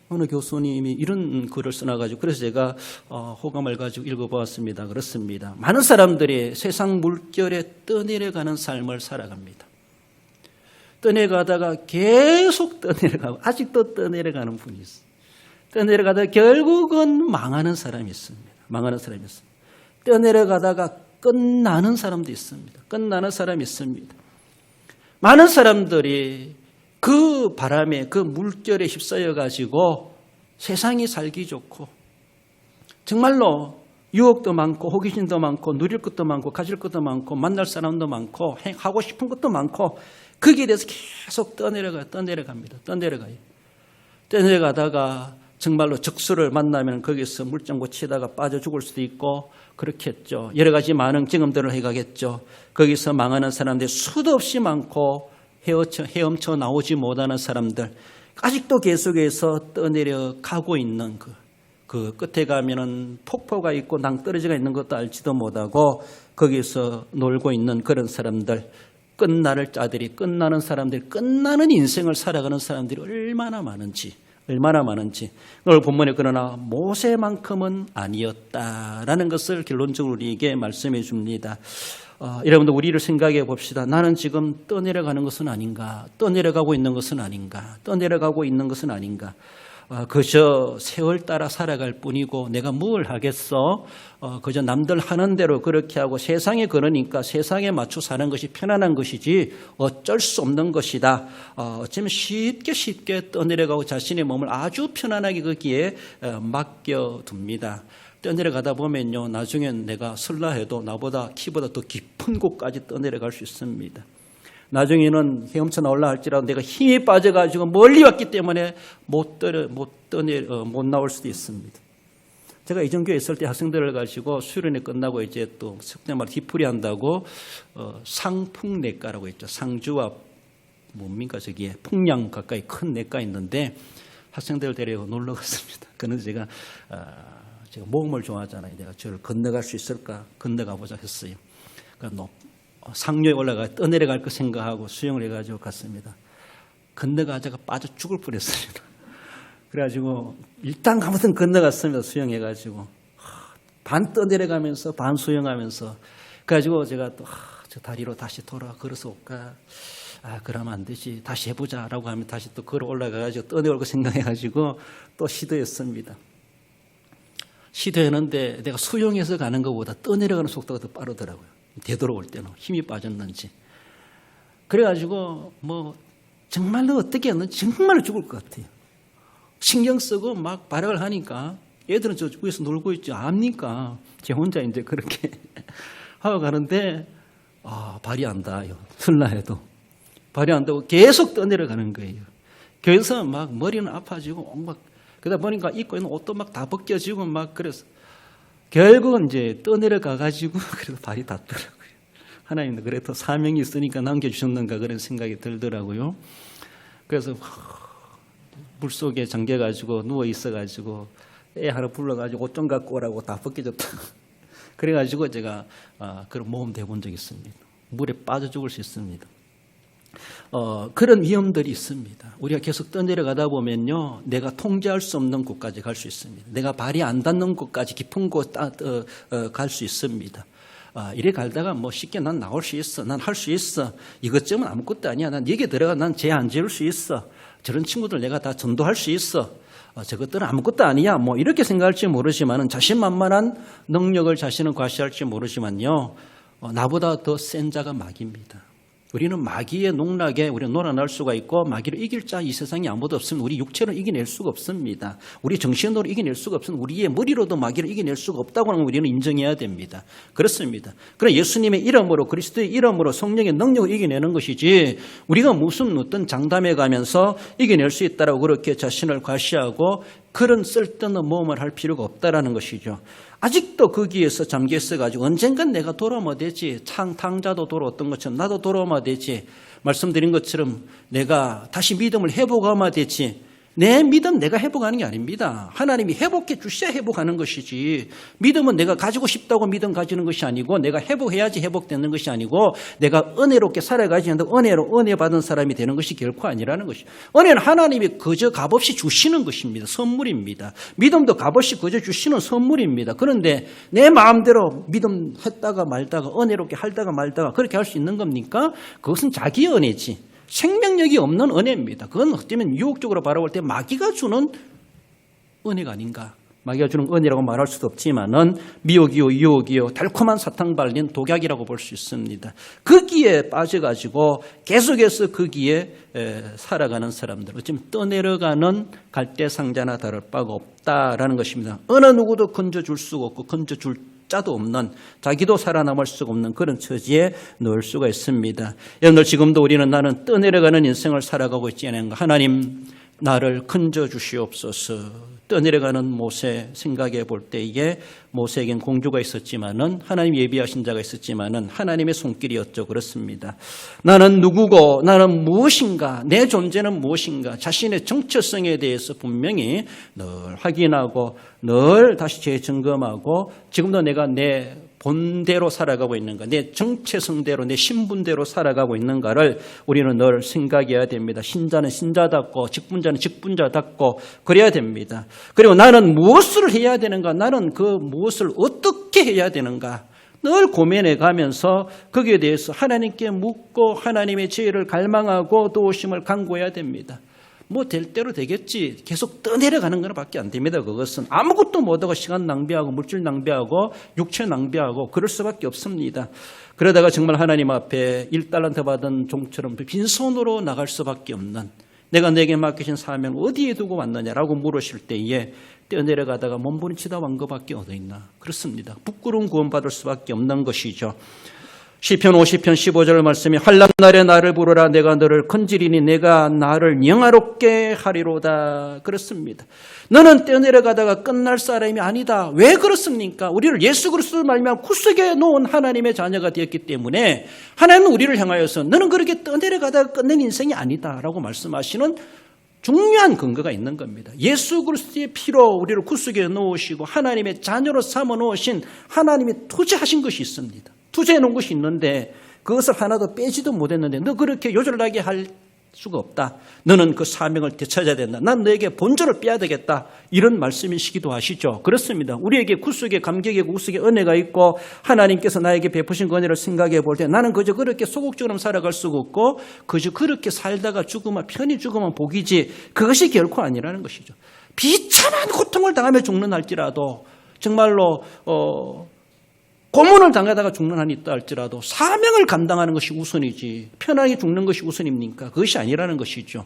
[SPEAKER 1] 어느 교수님이 이런 글을 써놔가지고 그래서 제가 호감을 가지고 읽어보았습니다. 그렇습니다. 많은 사람들이 세상 물결에 떠내려가는 삶을 살아갑니다. 떠내려가다가 계속 떠내려가고 아직도 떠내려가는 분이 있어요. 떠내려가다가 결국은 망하는 사람이 있습니다. 망하는 사람이 있습니다. 떠내려가다가 끝나는 사람도 있습니다. 끝나는 사람이 있습니다. 많은 사람들이 그 바람에 그 물결에 휩싸여 가지고 세상이 살기 좋고 정말로 유혹도 많고 호기심도 많고 누릴 것도 많고 가질 것도 많고 만날 사람도 많고 하고 싶은 것도 많고 거기에 대해서 계속 떠내려갑니다. 떠내려가다가 정말로 적수를 만나면 거기서 물장구 치다가 빠져 죽을 수도 있고 그렇겠죠. 여러 가지 많은 경험들을 해가겠죠. 거기서 망하는 사람들이 수도 없이 많고 헤엄쳐 나오지 못하는 사람들 아직도 계속해서 떠내려가고 있는 그 끝에 가면은 폭포가 있고 낭떠러지가 있는 것도 알지도 못하고 거기서 놀고 있는 그런 사람들 끝나는 자들이 끝나는 사람들이 끝나는 인생을 살아가는 사람들이 얼마나 많은지 오늘 본문에 그러나 모세만큼은 아니었다라는 것을 결론적으로 우리에게 말씀해 줍니다. 여러분들 우리를 생각해 봅시다. 나는 지금 떠내려가는 것은 아닌가? 떠내려가고 있는 것은 아닌가? 떠내려가고 있는 것은 아닌가? 그저 세월 따라 살아갈 뿐이고 내가 뭘 하겠어? 그저 남들 하는 대로 그렇게 하고 세상에 그러니까 세상에 맞춰 사는 것이 편안한 것이지 어쩔 수 없는 것이다. 어쩌면 쉽게 떠내려가고 자신의 몸을 아주 편안하게 거기에 맡겨둡니다. 떠내려가다 보면요 나중엔 내가 설라해도 나보다 키보다 더 깊은 곳까지 떠내려갈 수 있습니다. 나중에는 헤엄쳐 나올라 할지라도 내가 힘이 빠져가지고 멀리 왔기 때문에 못 나올 수도 있습니다. 제가 이전교회 있을 때 학생들을 가지고 수련회 끝나고 이제 또 석대말 뒤풀이 한다고 상풍내과라고 있죠. 상주와 뭡니까 저기에 풍량 가까이 큰 내과 있는데 학생들을 데리고 놀러 갔습니다. 그런데 제가 모험을 좋아하잖아요. 내가 저를 건너갈 수 있을까? 건너가 보자 했어요. 그러니까 상류에 올라가 떠내려갈 거 생각하고 수영을 해가지고 갔습니다. 건너가다가 빠져 죽을 뻔했습니다. 그래가지고 일단 가무튼 건너갔습니다. 수영해가지고 반 떠내려가면서 반 수영하면서 그래가지고 제가 또 저 다리로 다시 돌아 걸어서 올까? 그러면 안 되지. 다시 해보자라고 하면 다시 또 걸어 올라가가지고 떠내올 거 생각해가지고 또 시도했습니다. 시도했는데 내가 수영해서 가는 것보다 떠내려가는 속도가 더 빠르더라고요. 되돌아올 때는 힘이 빠졌는지. 그래가지고 정말로 어떻게 했는지 정말 죽을 것 같아요. 신경 쓰고 막 발악을 하니까 애들은 저 위에서 놀고 있지 압니까? 제 혼자 이제 그렇게 하고 가는데 발이 안 닿아요. 설라해도 발이 안 닿고 계속 떠내려가는 거예요. 그래서 막 머리는 아파지고 막 그러다 보니까 입고 있는 옷도 막 다 벗겨지고 막 그래서 결국은 이제 떠내려가 가지고 그래도 발이 닿더라고요. 하나님도 그래도 사명이 있으니까 남겨주셨는가 그런 생각이 들더라고요. 그래서 물속에 잠겨가지고 누워 있어가지고 애 하나 불러가지고 옷 좀 갖고 오라고 다 벗겨졌다. 그래가지고 제가 그런 모험 해본 적이 있습니다. 물에 빠져 죽을 수 있습니다. 그런 위험들이 있습니다. 우리가 계속 떠내려가다 보면요, 내가 통제할 수 없는 곳까지 갈 수 있습니다. 내가 발이 안 닿는 곳까지 깊은 곳 갈 수 있습니다. 이래 갈다가 쉽게 난 나올 수 있어, 난 할 수 있어, 이것쯤은 아무것도 아니야, 난 여기 들어가 난 죄 안 지을 수 있어, 저런 친구들 내가 다 전도할 수 있어, 저것들은 아무것도 아니야 뭐 이렇게 생각할지 모르지만 자신만만한 능력을 자신은 과시할지 모르지만요, 나보다 더 센 자가 마귀입니다. 우리는 마귀의 농락에 우리는 놀아날 수가 있고 마귀를 이길 자 이 세상에 아무도 없으면 우리 육체로 이겨낼 수가 없습니다. 우리 정신으로 이겨낼 수가 없으면 우리의 머리로도 마귀를 이겨낼 수가 없다고 하는 걸 우리는 인정해야 됩니다. 그렇습니다. 그러나 예수님의 이름으로 그리스도의 이름으로 성령의 능력을 이겨내는 것이지 우리가 무슨 어떤 장담해 가면서 이겨낼 수 있다라고 그렇게 자신을 과시하고 그런 쓸데없는 모험을 할 필요가 없다라는 것이죠. 아직도 거기에서 잠겨 있어가지고 언젠간 내가 돌아오면 되지. 탕자도 돌아왔던 것처럼 나도 돌아오면 되지. 말씀드린 것처럼 내가 다시 믿음을 회복하면 되지. 내 믿음 내가 회복하는 게 아닙니다. 하나님이 회복해 주셔야 회복하는 것이지. 믿음은 내가 가지고 싶다고 믿음 가지는 것이 아니고 내가 회복해야지 회복되는 것이 아니고 내가 은혜롭게 살아가지 않는다고 은혜 받은 사람이 되는 것이 결코 아니라는 것이죠. 은혜는 하나님이 그저 값없이 주시는 것입니다. 선물입니다. 믿음도 값없이 그저 주시는 선물입니다. 그런데 내 마음대로 믿음 했다가 말다가 은혜롭게 할다가 말다가 그렇게 할 수 있는 겁니까? 그것은 자기의 은혜지. 생명력이 없는 은혜입니다. 그건 어쩌면 유혹적으로 바라볼 때 마귀가 주는 은혜가 아닌가. 마귀가 주는 은혜라고 말할 수도 없지만은 미혹이요 유혹이요 달콤한 사탕 발린 독약이라고 볼 수 있습니다. 거기에 빠져가지고 계속해서 거기에 살아가는 사람들, 어쩌면 떠내려가는 갈대상자나 다를 바가 없다라는 것입니다. 어느 누구도 건져줄 수가 없고 건져줄 자도 없는, 자기도 살아남을 수가 없는 그런 처지에 놓을 수가 있습니다. 여러분들 지금도 우리는 나는 떠내려가는 인생을 살아가고 있지 않은가. 하나님 나를 건져 주시옵소서. 떠내려가는 모세 생각해 볼 때에 모세에겐 공주가 있었지만은 하나님 예비하신 자가 있었지만은 하나님의 손길이었죠. 그렇습니다. 나는 누구고 나는 무엇인가, 내 존재는 무엇인가, 자신의 정체성에 대해서 분명히 늘 확인하고 늘 다시 재점검하고 지금도 내가 내 본대로 살아가고 있는가, 내 정체성대로 내 신분대로 살아가고 있는가를 우리는 늘 생각해야 됩니다. 신자는 신자답고 직분자는 직분자답고 그래야 됩니다. 그리고 나는 무엇을 해야 되는가, 나는 그 무엇을 어떻게 해야 되는가 늘 고민해 가면서 거기에 대해서 하나님께 묻고 하나님의 지혜를 갈망하고 도우심을 간구해야 됩니다. 뭐 될 대로 되겠지. 계속 떠내려가는 것밖에 안 됩니다. 그것은 아무것도 못하고 시간 낭비하고 물질 낭비하고 육체 낭비하고 그럴 수밖에 없습니다. 그러다가 정말 하나님 앞에 1달란트 받은 종처럼 빈손으로 나갈 수밖에 없는, 내가 내게 맡기신 사명 어디에 두고 왔느냐라고 물으실 때에 뛰어내려가다가 몸부림치다 온 것밖에 어디 있나. 그렇습니다. 부끄러운 구원받을 수밖에 없는 것이죠. 시편 50편 15절 말씀이 환난 날에 나를 부르라 내가 너를 건지리니 내가 나를 영화롭게 하리로다. 그렇습니다. 너는 뛰어내려가다가 끝날 사람이 아니다. 왜 그렇습니까? 우리를 예수 그리스도를 말미암아 구속해 놓은 하나님의 자녀가 되었기 때문에 하나님은 우리를 향하여서 너는 그렇게 뛰어내려가다가 끝낸 인생이 아니다 라고 말씀하시는 중요한 근거가 있는 겁니다. 예수 그리스도의 피로 우리를 구속해 놓으시고 하나님의 자녀로 삼아 놓으신 하나님이 투자하신 것이 있습니다. 투자해 놓은 것이 있는데 그것을 하나도 빼지도 못했는데 너 그렇게 요절나게 할 수가 없다. 너는 그 사명을 되찾아야 된다. 난 너에게 본전을 빼야 되겠다. 이런 말씀이시기도 하시죠. 그렇습니다. 우리에게 구속의 감격의 구속의 은혜가 있고 하나님께서 나에게 베푸신 그 은혜를 생각해 볼 때 나는 그저 그렇게 소극적으로 살아갈 수가 없고 그저 그렇게 살다가 죽으면 편히 죽으면 복이지 그것이 결코 아니라는 것이죠. 비참한 고통을 당하며 죽는 할지라도 정말로 고문을 당하다가 죽는 한이 있다 할지라도 사명을 감당하는 것이 우선이지 편하게 죽는 것이 우선입니까? 그것이 아니라는 것이죠.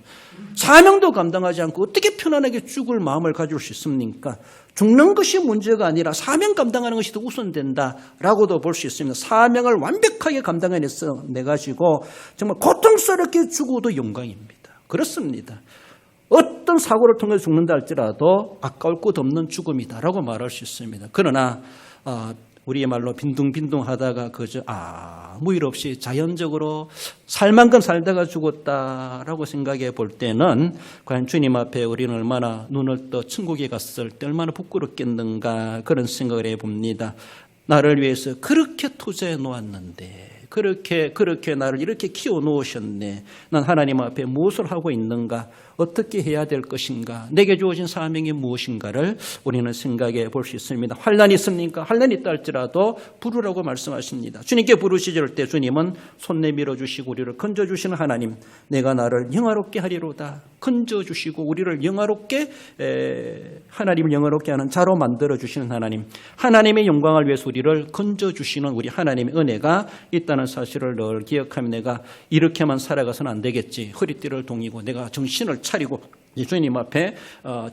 [SPEAKER 1] 사명도 감당하지 않고 어떻게 편안하게 죽을 마음을 가질 수 있습니까? 죽는 것이 문제가 아니라 사명 감당하는 것이 더 우선된다라고도 볼 수 있습니다. 사명을 완벽하게 감당해내가지고 정말 고통스럽게 죽어도 영광입니다. 그렇습니다. 어떤 사고를 통해서 죽는다 할지라도 아까울 것 없는 죽음이다라고 말할 수 있습니다. 그러나 우리의 말로 빈둥빈둥하다가 그저 아무 일 없이 자연적으로 살만큼 살다가 죽었다라고 생각해 볼 때는 과연 주님 앞에 우리는 얼마나 눈을 떠 천국에 갔을 때 얼마나 부끄럽겠는가 그런 생각을 해봅니다. 나를 위해서 그렇게 투자해 놓았는데 그렇게 나를 이렇게 키워 놓으셨네. 난 하나님 앞에 무엇을 하고 있는가? 어떻게 해야 될 것인가, 내게 주어진 사명이 무엇인가를 우리는 생각해 볼 수 있습니다. 환난이 있습니까? 환난이 있다 할지라도 부르라고 말씀하십니다. 주님께 부르시질 때 주님은 손 내밀어 주시고 우리를 건져주시는 하나님, 내가 나를 영화롭게 하리로다. 건져주시고 우리를 영화롭게, 하나님을 영화롭게 하는 자로 만들어주시는 하나님, 하나님의 영광을 위해서 우리를 건져주시는 우리 하나님의 은혜가 있다는 사실을 늘 기억하며 내가 이렇게만 살아가서는 안 되겠지. 허리띠를 동이고 내가 정신을 차리고 주님 앞에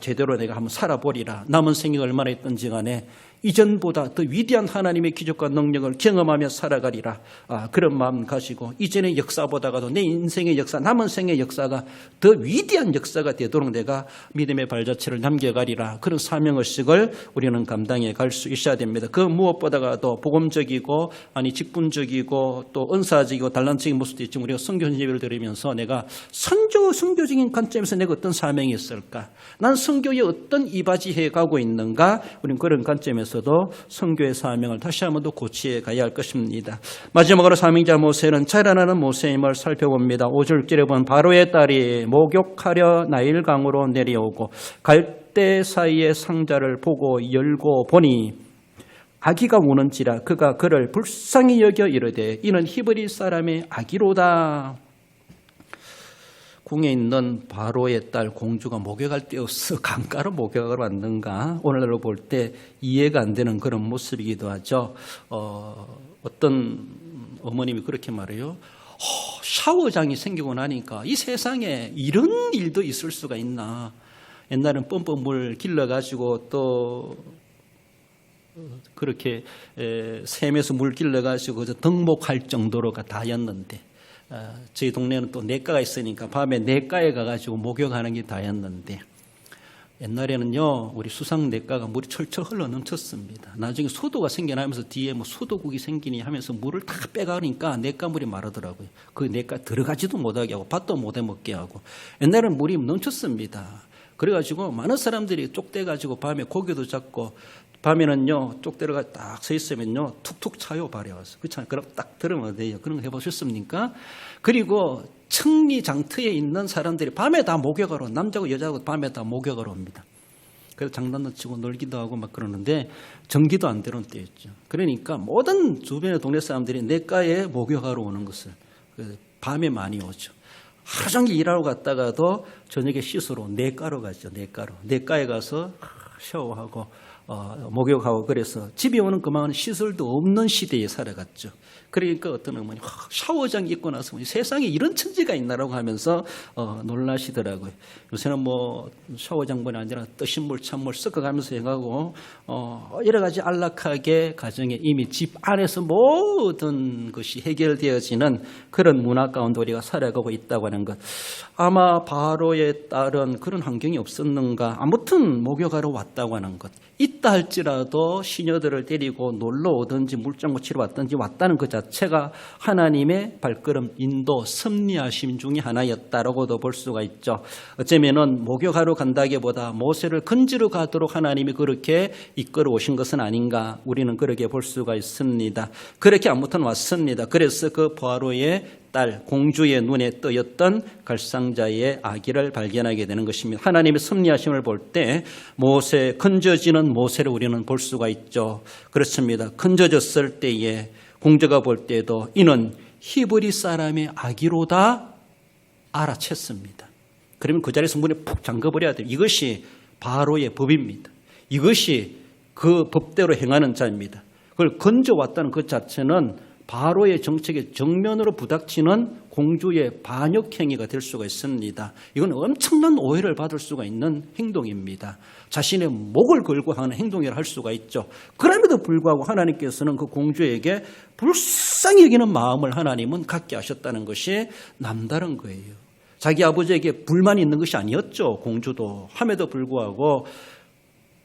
[SPEAKER 1] 제대로 내가 한번 살아보리라. 남은 생이 얼마나 있든지 간에 이전보다 더 위대한 하나님의 기적과 능력을 경험하며 살아가리라. 그런 마음 가지고 이전의 역사보다가도 내 인생의 역사, 남은 생의 역사가 더 위대한 역사가 되도록 내가 믿음의 발자취를 남겨가리라. 그런 사명의식을 우리는 감당해 갈 수 있어야 됩니다. 그 무엇보다가도 복음적이고 직분적이고 또 은사적이고 달란적인 모습도 있지만 우리가 선교 예배를 드리면서 내가 선교적인 관점에서 내가 어떤 사명이 있을까? 난 선교에 어떤 이바지해 가고 있는가? 우리는 그런 관점에서 선교의 사명을 다시 한번 더 고치해 가야 할 것입니다. 마지막으로 사명자 모세는 자라나는 모세임을 살펴봅니다. 5절절에 보면 바로의 딸이 목욕하려 나일강으로 내려오고 갈대 사이의 상자를 보고 열고 보니 아기가 우는지라 그가 그를 불쌍히 여겨 이르되 이는 히브리 사람의 아기로다. 궁에 있는 바로의 딸 공주가 목욕할 데 없어 강가로 목욕을 왔는가? 오늘날로 볼 때 이해가 안 되는 그런 모습이기도 하죠. 어떤 어머님이 그렇게 말해요. 샤워장이 생기고 나니까 이 세상에 이런 일도 있을 수가 있나? 옛날엔 뻔뻔 물 길러가지고 또 그렇게 샘에서 물 길러가지고 덕목할 정도로가 다였는데 저희 동네는 또 냇가가 있으니까 밤에 냇가에 가가지고 목욕하는 게 다였는데 옛날에는요 우리 수상 냇가가 물이 철철 흘러 넘쳤습니다. 나중에 소도가 생겨나면서 뒤에 소도국이 생기니 하면서 물을 다 빼가니까 냇가 물이 마르더라고요. 그 냇가 들어가지도 못하게 하고 밭도 못 해먹게 하고 옛날에는 물이 넘쳤습니다. 그래가지고 많은 사람들이 쪽대가지고 밤에 고기도 잡고 밤에는요 쪽대로가 딱 서 있으면요 툭툭 차요 발에 와서 그렇잖아요. 그럼 딱 들으면 돼요. 그런 거 해보셨습니까? 그리고 청리장터에 있는 사람들이 밤에 다 목욕하러 남자고 여자고 밤에 다 목욕하러 옵니다. 그래서 장난도 치고 놀기도 하고 막 그러는데 전기도 안 되는 때였죠. 그러니까 모든 주변의 동네 사람들이 냇가에 목욕하러 오는 것을 밤에 많이 오죠. 하루 종일 일하러 갔다가도 저녁에 씻으러 냇가로 가죠. 냇가에 가서 샤워하고 목욕하고 그래서 집에 오는 그만 시설도 없는 시대에 살아갔죠. 그러니까 어떤 어머니 샤워장 입고 나서 세상에 이런 천지가 있나라고 하면서 놀라시더라고요. 요새는 샤워장뿐이 아니라 뜨신 물, 찬물 섞어가면서 해가고 여러 가지 안락하게 가정에 이미 집 안에서 모든 것이 해결되어지는 그런 문화 가운데 우리가 살아가고 있다고 하는 것. 아마 바로의 딸은 그런 환경이 없었는가. 아무튼 목욕하러 왔다고 하는 것. 있다 할지라도 시녀들을 데리고 놀러 오든지 물장구 치러 왔든지 왔다는 그 자체가 하나님의 발걸음 인도 섭리하심 중에 하나였다라고도 볼 수가 있죠. 어쩌면은 목욕하러 간다기보다 모세를 건지러 가도록 하나님이 그렇게 이끌어 오신 것은 아닌가 우리는 그렇게 볼 수가 있습니다. 그렇게 아무튼 왔습니다. 그래서 그 바로의 딸 공주의 눈에 뜨였던 갈상자의 아기를 발견하게 되는 것입니다. 하나님의 섭리하심을 볼 때 모세, 건져지는 모세를 우리는 볼 수가 있죠. 그렇습니다. 건져졌을 때에 공주가 볼 때도 이는 히브리 사람의 아기로다 알아챘습니다. 그러면 그 자리에서 문에 푹 잠궈버려야 돼요. 이것이 바로의 법입니다. 이것이 그 법대로 행하는 자입니다. 그걸 건져왔다는 그 자체는 바로의 정책에 정면으로 부닥치는 공주의 반역 행위가 될 수가 있습니다. 이건 엄청난 오해를 받을 수가 있는 행동입니다. 자신의 목을 걸고 하는 행동이라 할 수가 있죠. 그럼에도 불구하고 하나님께서는 그 공주에게 불쌍히 여기는 마음을 하나님은 갖게 하셨다는 것이 남다른 거예요. 자기 아버지에게 불만이 있는 것이 아니었죠. 공주도. 함에도 불구하고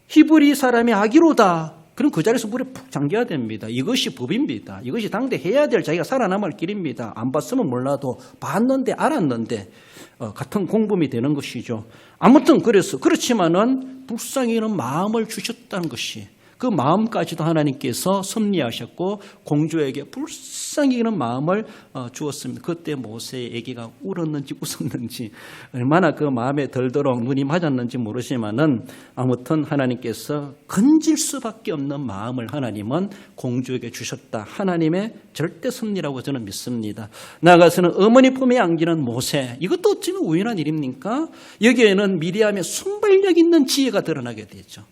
[SPEAKER 1] 히브리 사람의 아기로다. 그럼 그 자리에서 물에 푹 잠겨야 됩니다. 이것이 법입니다. 이것이 당대 해야 될 자기가 살아남을 길입니다. 안 봤으면 몰라도 봤는데 알았는데 같은 공범이 되는 것이죠. 아무튼 그렇지만은 불쌍히는 마음을 주셨다는 것이 그 마음까지도 하나님께서 섭리하셨고 공주에게 불쌍히 여기는 마음을 주었습니다. 그때 모세의 아기가 울었는지 웃었는지 얼마나 그 마음에 들도록 눈이 맞았는지 모르지만은 아무튼 하나님께서 건질 수밖에 없는 마음을 하나님은 공주에게 주셨다. 하나님의 절대 섭리라고 저는 믿습니다. 나아가서는 어머니 품에 안기는 모세, 이것도 어쩌면 우연한 일입니까? 여기에는 미리암의 순발력 있는 지혜가 드러나게 되죠.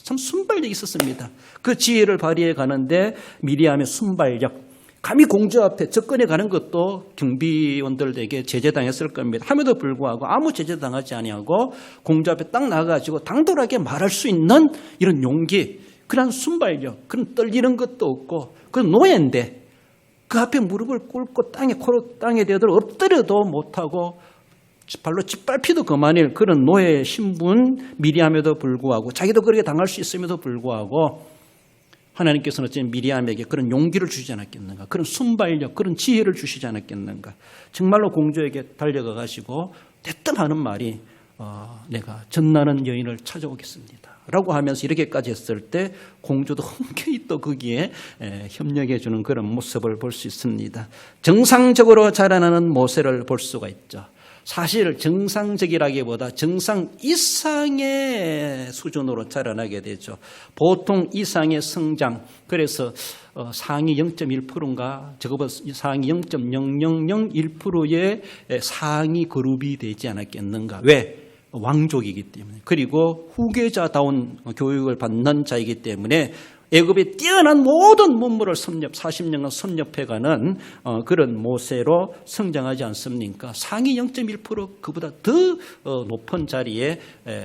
[SPEAKER 1] 참 순발력이 있었습니다. 그 지혜를 발휘해 가는데 미리암의 순발력, 감히 공주 앞에 접근해 가는 것도 경비원들에게 제재당했을 겁니다. 함에도 불구하고 아무 제재당하지 아니하고 공주 앞에 딱 나가가지고 당돌하게 말할 수 있는 이런 용기, 그런 순발력, 그런 떨리는 것도 없고, 그런 노예인데 그 앞에 무릎을 꿇고 땅에 대도록 엎드려도 못하고 발로 짓밟히도 그만일 그런 노예 신분 미리암에도 불구하고, 자기도 그렇게 당할 수 있음에도 불구하고 하나님께서는 어쩌면 미리암에게 그런 용기를 주시지 않았겠는가, 그런 순발력, 그런 지혜를 주시지 않았겠는가. 정말로 공주에게 달려가 가지고 대뜸 하는 말이 내가 전나는 여인을 찾아오겠습니다 라고 하면서 이렇게까지 했을 때 공주도 흔쾌히 또 거기에 협력해 주는 그런 모습을 볼 수 있습니다. 정상적으로 자라나는 모세를 볼 수가 있죠. 사실 정상적이라기보다 정상 이상의 수준으로 자라나게 되죠. 보통 이상의 성장, 그래서 상위 0.1%인가 저거보다 상위 0.0001%의 상위 그룹이 되지 않았겠는가. 왜? 왕족이기 때문에, 그리고 후계자다운 교육을 받는 자이기 때문에 애굽에 뛰어난 모든 문물을 40년간 섭렵해가는 그런 모세로 성장하지 않습니까? 상위 0.1% 그보다 더 높은 자리에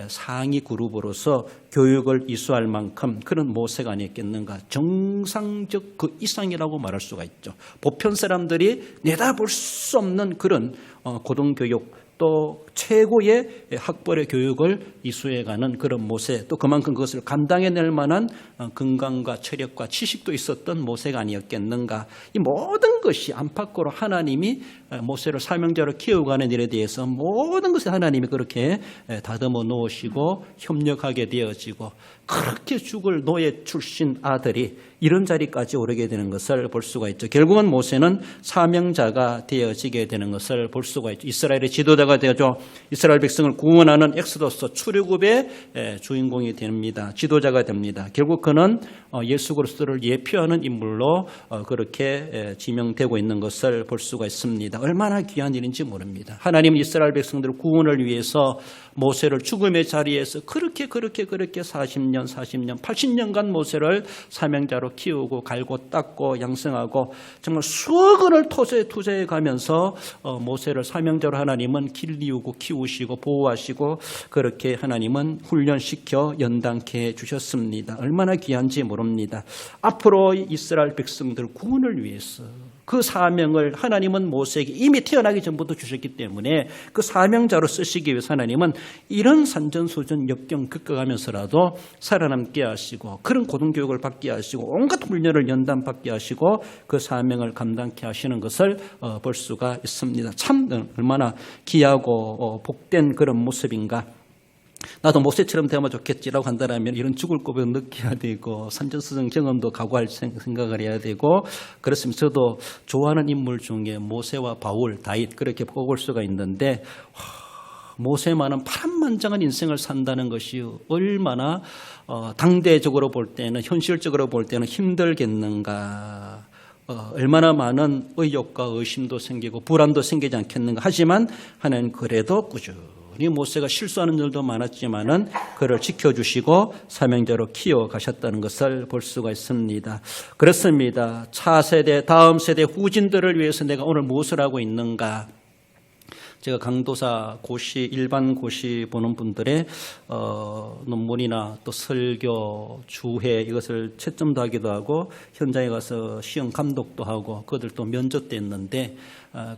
[SPEAKER 1] 상위 그룹으로서 교육을 이수할 만큼 그런 모세가 아니었겠는가. 정상적 그 이상이라고 말할 수가 있죠. 보편 사람들이 내다볼 수 없는 그런 고등교육, 또 최고의 학벌의 교육을 이수해가는 그런 모세, 또 그만큼 그것을 감당해낼 만한 건강과 체력과 지식도 있었던 모세가 아니었겠는가. 이 모든 것이 안팎으로 하나님이 모세를 사명자로 키워가는 일에 대해서 모든 것을 하나님이 그렇게 다듬어 놓으시고 협력하게 되어지고, 그렇게 죽을 노예 출신 아들이 이런 자리까지 오르게 되는 것을 볼 수가 있죠. 결국은 모세는 사명자가 되어지게 되는 것을 볼 수가 있죠. 이스라엘의 지도자가 되어져 이스라엘 백성을 구원하는 엑소더스 출애굽의 주인공이 됩니다. 지도자가 됩니다. 결국 그는 예수 그리스도를 예표하는 인물로 그렇게 지명되고 있는 것을 볼 수가 있습니다. 얼마나 귀한 일인지 모릅니다. 하나님은 이스라엘 백성들의 구원을 위해서 모세를 죽음의 자리에서 그렇게 40년, 80년간 모세를 사명자로 키우고 갈고 닦고 양성하고 정말 수억 원을 투자해 가면서 모세를 사명자로 하나님은 길리우고 키우시고 보호하시고 그렇게 하나님은 훈련시켜 연단케 해주셨습니다. 얼마나 귀한지 모릅니다. 앞으로 이스라엘 백성들 구원을 위해서 그 사명을 하나님은 모세에게 이미 태어나기 전부터 주셨기 때문에 그 사명자로 쓰시기 위해서 하나님은 이런 산전수전 역경 겪어가면서라도 살아남게 하시고 그런 고등교육을 받게 하시고 온갖 훈련을 연단받게 하시고 그 사명을 감당케 하시는 것을 볼 수가 있습니다. 참 얼마나 귀하고 복된 그런 모습인가. 나도 모세처럼 되면 좋겠지라고 한다면 이런 죽을 고백을 느껴야 되고 산전수전 경험도 각오할 생각을 해야 되고 그렇습니다. 저도 좋아하는 인물 중에 모세와 바울, 다윗 그렇게 뽑을 수가 있는데 모세만은 파란만장한 인생을 산다는 것이 얼마나 당대적으로 볼 때는 현실적으로 볼 때는 힘들겠는가. 얼마나 많은 의욕과 의심도 생기고 불안도 생기지 않겠는가. 하지만 하나님 그래도 꾸준히 모세가 실수하는 일도 많았지만은 그를 지켜주시고 사명자로 키워가셨다는 것을 볼 수가 있습니다. 그렇습니다. 차세대, 다음 세대 후진들을 위해서 내가 오늘 무엇을 하고 있는가. 제가 강도사 고시, 일반 고시 보는 분들의 논문이나 또 설교, 주회 이것을 채점도 하기도 하고 현장에 가서 시험 감독도 하고 그들 또 면접도 했는데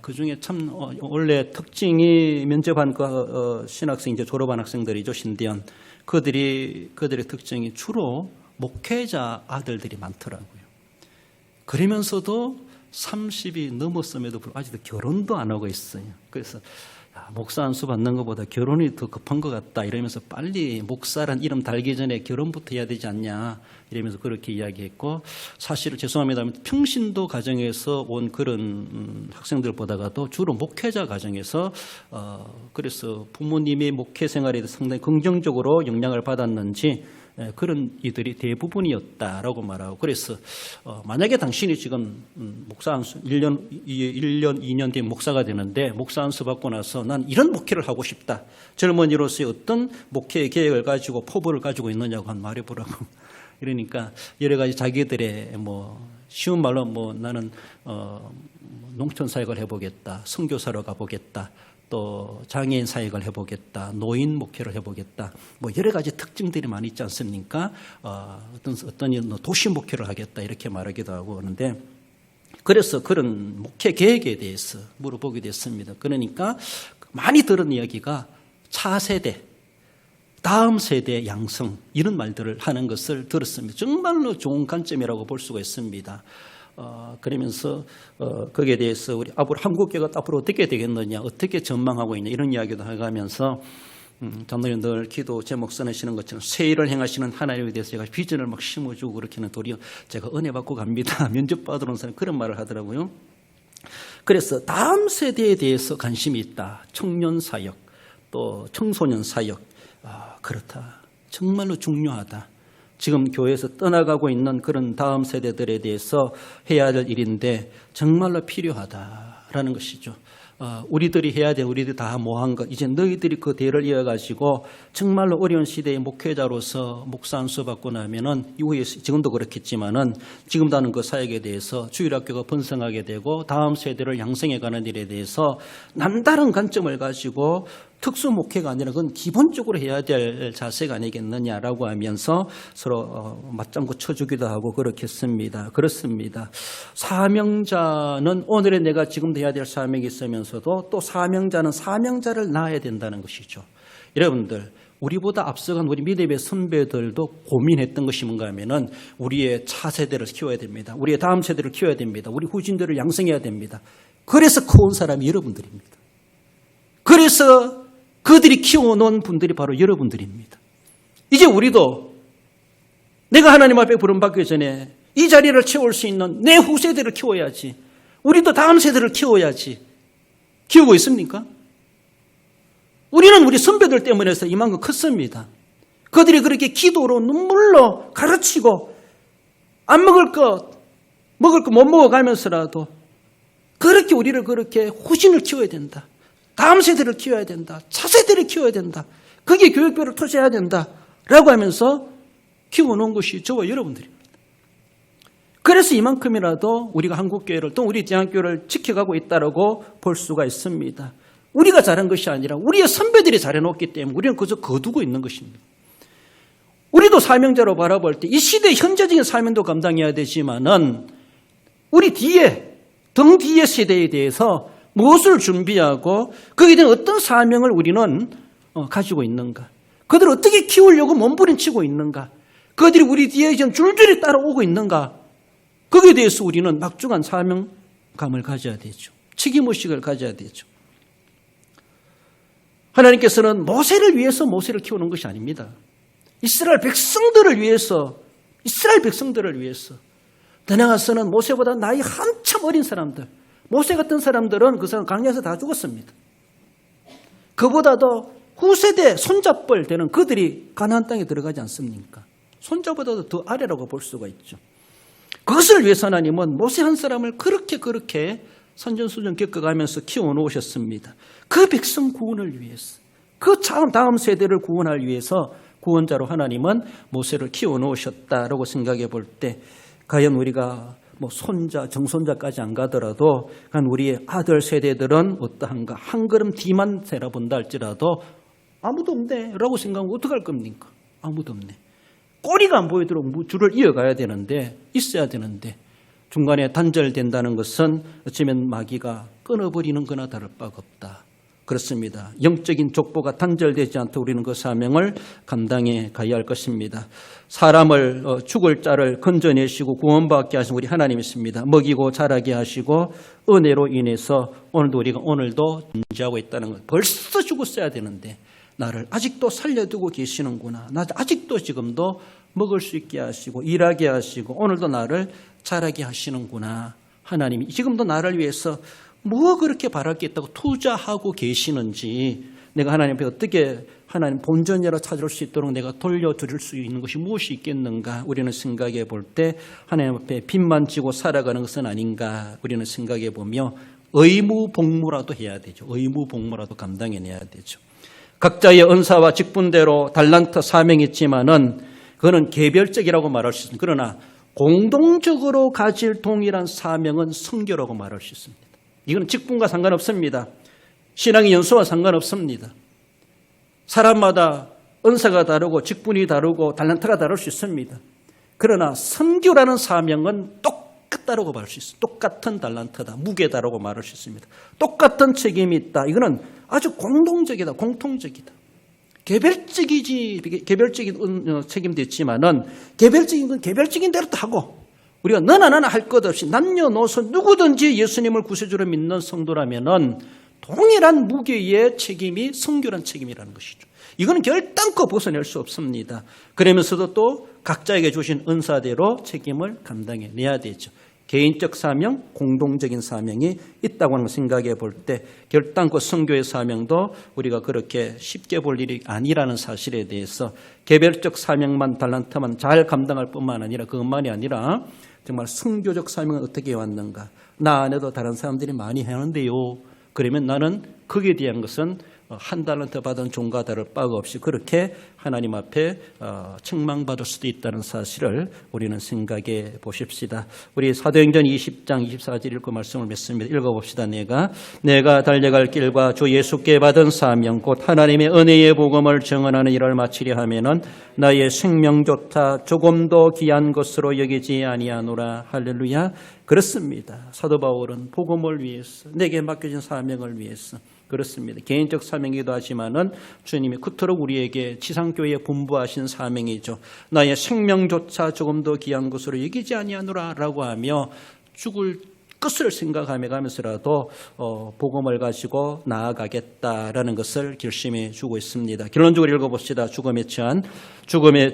[SPEAKER 1] 그중에 참 원래 특징이 면접한 신학생 이제 졸업한 학생들이죠. 신대원 그들의 특징이 주로 목회자 아들들이 많더라고요. 그러면서도 30이 넘었음에도 불구하고 아직도 결혼도 안 하고 있어요. 그래서 목사 안수 받는 것보다 결혼이 더 급한 것 같다 이러면서 빨리 목사란 이름 달기 전에 결혼부터 해야 되지 않냐 이러면서 그렇게 이야기했고, 사실은 죄송합니다, 평신도 가정에서 온 그런 학생들보다도 주로 목회자 가정에서 그래서 부모님의 목회 생활에 상당히 긍정적으로 영향을 받았는지 그런 이들이 대부분이었다라고 말하고, 그래서 만약에 당신이 지금 목사 안수 1년, 2년 뒤에 목사가 되는데 목사 안수 받고 나서 난 이런 목회를 하고 싶다, 젊은이로서의 어떤 목회의 계획을 가지고 포부를 가지고 있느냐고 한 말해보라고. 그러니까 여러 가지 자기들의 쉬운 말로 나는 농촌 사역을 해보겠다, 선교사로 가보겠다, 또 장애인 사역을 해보겠다, 노인 목회를 해보겠다, 여러 가지 특징들이 많이 있지 않습니까? 어떤 도시 목회를 하겠다 이렇게 말하기도 하고 하는데, 그래서 그런 목회 계획에 대해서 물어보게 됐습니다. 그러니까 많이 들은 이야기가 차세대, 다음 세대 양성 이런 말들을 하는 것을 들었습니다. 정말로 좋은 관점이라고 볼 수가 있습니다. 그러면서 거기에 대해서 우리 한국교회가 앞으로 어떻게 되겠느냐, 어떻게 전망하고 있냐 이런 이야기도 해가면서 장로님 늘 기도 제목 써내시는 것처럼 새 일을 행하시는 하나님에 대해서 제가 비전을 막 심어주고 그렇게는 도리어 제가 은혜 받고 갑니다. 면접 받으러 온 사람이 그런 말을 하더라고요. 그래서 다음 세대에 대해서 관심이 있다. 청년 사역, 또 청소년 사역, 그렇다. 정말로 중요하다. 지금 교회에서 떠나가고 있는 그런 다음 세대들에 대해서 해야 될 일인데 정말로 필요하다라는 것이죠. 우리들이 해야 될, 우리들이 다 모한 것, 이제 너희들이 그 대를 이어가지고 정말로 어려운 시대의 목회자로서 목사 안수 받고 나면은 이후에 지금도 그렇겠지만은 지금도 하는 그 사역에 대해서 주일학교가 번성하게 되고 다음 세대를 양성해가는 일에 대해서 남다른 관점을 가지고 특수 목회가 아니라 그건 기본적으로 해야 될 자세가 아니겠느냐라고 하면서 서로 맞장구 쳐주기도 하고 그렇겠습니다. 그렇습니다. 사명자는 오늘의 내가 지금 해야 될 사명이 있으면서도 또 사명자는 사명자를 낳아야 된다는 것이죠. 여러분들, 우리보다 앞서간 우리 믿음의 선배들도 고민했던 것이 뭔가 하면은 우리의 차세대를 키워야 됩니다. 우리의 다음 세대를 키워야 됩니다. 우리 후진들을 양성해야 됩니다. 그래서 커온 사람이 여러분들입니다. 그래서 그들이 키워놓은 분들이 바로 여러분들입니다. 이제 우리도 내가 하나님 앞에 부름받기 전에 이 자리를 채울 수 있는 내 후세대를 키워야지. 우리도 다음 세대를 키워야지. 키우고 있습니까? 우리는 우리 선배들 때문에 이만큼 컸습니다. 그들이 그렇게 기도로 눈물로 가르치고 안 먹을 것 못 먹어가면서라도 그렇게 우리를 그렇게 후신을 키워야 된다. 다음 세대를 키워야 된다. 차세대를 키워야 된다. 거기에 교육비를 투자해야 된다라고 하면서 키워놓은 것이 저와 여러분들입니다. 그래서 이만큼이라도 우리가 한국교회를 또 우리 대한교회를 지켜가고 있다고 볼 수가 있습니다. 우리가 잘한 것이 아니라 우리의 선배들이 잘해놓기 때문에 우리는 그저 거두고 있는 것입니다. 우리도 사명자로 바라볼 때 이 시대의 현재적인 사명도 감당해야 되지만은 우리 등 뒤의 세대에 대해서 무엇을 준비하고 거기에 대한 어떤 사명을 우리는 가지고 있는가? 그들을 어떻게 키우려고 몸부림치고 있는가? 그들이 우리 뒤에 줄줄이 따라오고 있는가? 거기에 대해서 우리는 막중한 사명감을 가져야 되죠. 책임의식을 가져야 되죠. 하나님께서는 모세를 위해서 모세를 키우는 것이 아닙니다. 이스라엘 백성들을 위해서 더 나아가서는 모세보다 나이 한참 어린 사람들, 모세 같은 사람들은 그 사람 강야에서 다 죽었습니다. 그보다도 후세대 손잡벌 되는 그들이 가나안 땅에 들어가지 않습니까? 손자보다도 더 아래라고 볼 수가 있죠. 그것을 위해서 하나님은 모세 한 사람을 그렇게 선전수전 겪어가면서 키워놓으셨습니다. 그 백성 구원을 위해서, 그 다음 세대를 구원하기 위해서 구원자로 하나님은 모세를 키워놓으셨다라고 생각해 볼 때 과연 우리가 손자, 정손자까지 안 가더라도 우리의 아들 세대들은 어떠한가? 한 걸음 뒤만 세라본다 할지라도 아무도 없네 라고 생각하면 어떡할 겁니까? 아무도 없네. 꼬리가 안 보이도록 줄을 이어가야 되는데, 있어야 되는데 중간에 단절된다는 것은 어쩌면 마귀가 끊어버리는 거나 다를 바가 없다. 그렇습니다. 영적인 족보가 단절되지 않도록 우리는 그 사명을 감당해 가야 할 것입니다. 사람을 죽을 자를 건져내시고 구원받게 하신 우리 하나님 있습니다. 먹이고 자라게 하시고 은혜로 인해서 오늘도 존재하고 있다는 것. 벌써 죽었어야 되는데 나를 아직도 살려두고 계시는구나. 나 아직도 지금도 먹을 수 있게 하시고 일하게 하시고 오늘도 나를 자라게 하시는구나. 하나님이 지금도 나를 위해서 뭐 그렇게 바랄 게 있다고 투자하고 계시는지, 내가 하나님 앞에 어떻게 하나님 본전이라 찾을 수 있도록 내가 돌려드릴 수 있는 것이 무엇이 있겠는가 우리는 생각해 볼 때 하나님 앞에 빚만 지고 살아가는 것은 아닌가 우리는 생각해 보며 의무복무라도 해야 되죠. 의무복무라도 감당해내야 되죠. 각자의 은사와 직분대로 달란트 사명이 있지만은 그거는 개별적이라고 말할 수 있습니다. 그러나 공동적으로 가질 동일한 사명은 선교라고 말할 수 있습니다. 이건 직분과 상관없습니다. 신앙의 연수와 상관없습니다. 사람마다 은사가 다르고 직분이 다르고 달란트가 다를 수 있습니다. 그러나 선교라는 사명은 똑같다고 말할 수 있습니다. 똑같은 달란트다, 무게다라고 말할 수 있습니다. 똑같은 책임이 있다. 이거는 아주 공동적이다, 공통적이다. 개별적인 책임도 있지만은 개별적인 건 개별적인 대로 하고, 우리가 너나 나나 할 것 없이 남녀노소 누구든지 예수님을 구세주로 믿는 성도라면은 동일한 무게의 책임이 선교란 책임이라는 것이죠. 이거는 결단코 벗어낼 수 없습니다. 그러면서도 또 각자에게 주신 은사대로 책임을 감당해내야 되죠. 개인적 사명, 공동적인 사명이 있다고 하는 걸 생각해 볼 때 결단코 선교의 사명도 우리가 그렇게 쉽게 볼 일이 아니라는 사실에 대해서 개별적 사명만 달란트만 잘 감당할 뿐만 아니라 그것만이 아니라 정말 선교적 사명은 어떻게 해왔는가. 나 안에도 다른 사람들이 많이 하는데요. 그러면 나는 거기에 대한 것은 한 달란트 받은 종과 다를 바가 없이 그렇게 하나님 앞에 책망받을 수도 있다는 사실을 우리는 생각해 보십시다. 우리 사도행전 20장 24절 읽고 말씀을 맺습니다. 읽어봅시다. 내가 달려갈 길과 주 예수께 받은 사명 곧 하나님의 은혜의 복음을 증언하는 일을 마치려 하면은 나의 생명조차 조금도 귀한 것으로 여기지 아니하노라. 할렐루야. 그렇습니다. 사도 바울은 복음을 위해서, 내게 맡겨진 사명을 위해서, 그렇습니다. 개인적 사명이기도 하지만은 주님이 그토록 우리에게 지상교회에 분부하신 사명이죠. 나의 생명조차 조금 더 귀한 것으로 여기지 아니하노라라고 하며 죽을 것을 생각하며 가면서라도 복음을 가지고 나아가겠다라는 것을 결심해 주고 있습니다. 결론적으로 읽어봅시다. 죽음에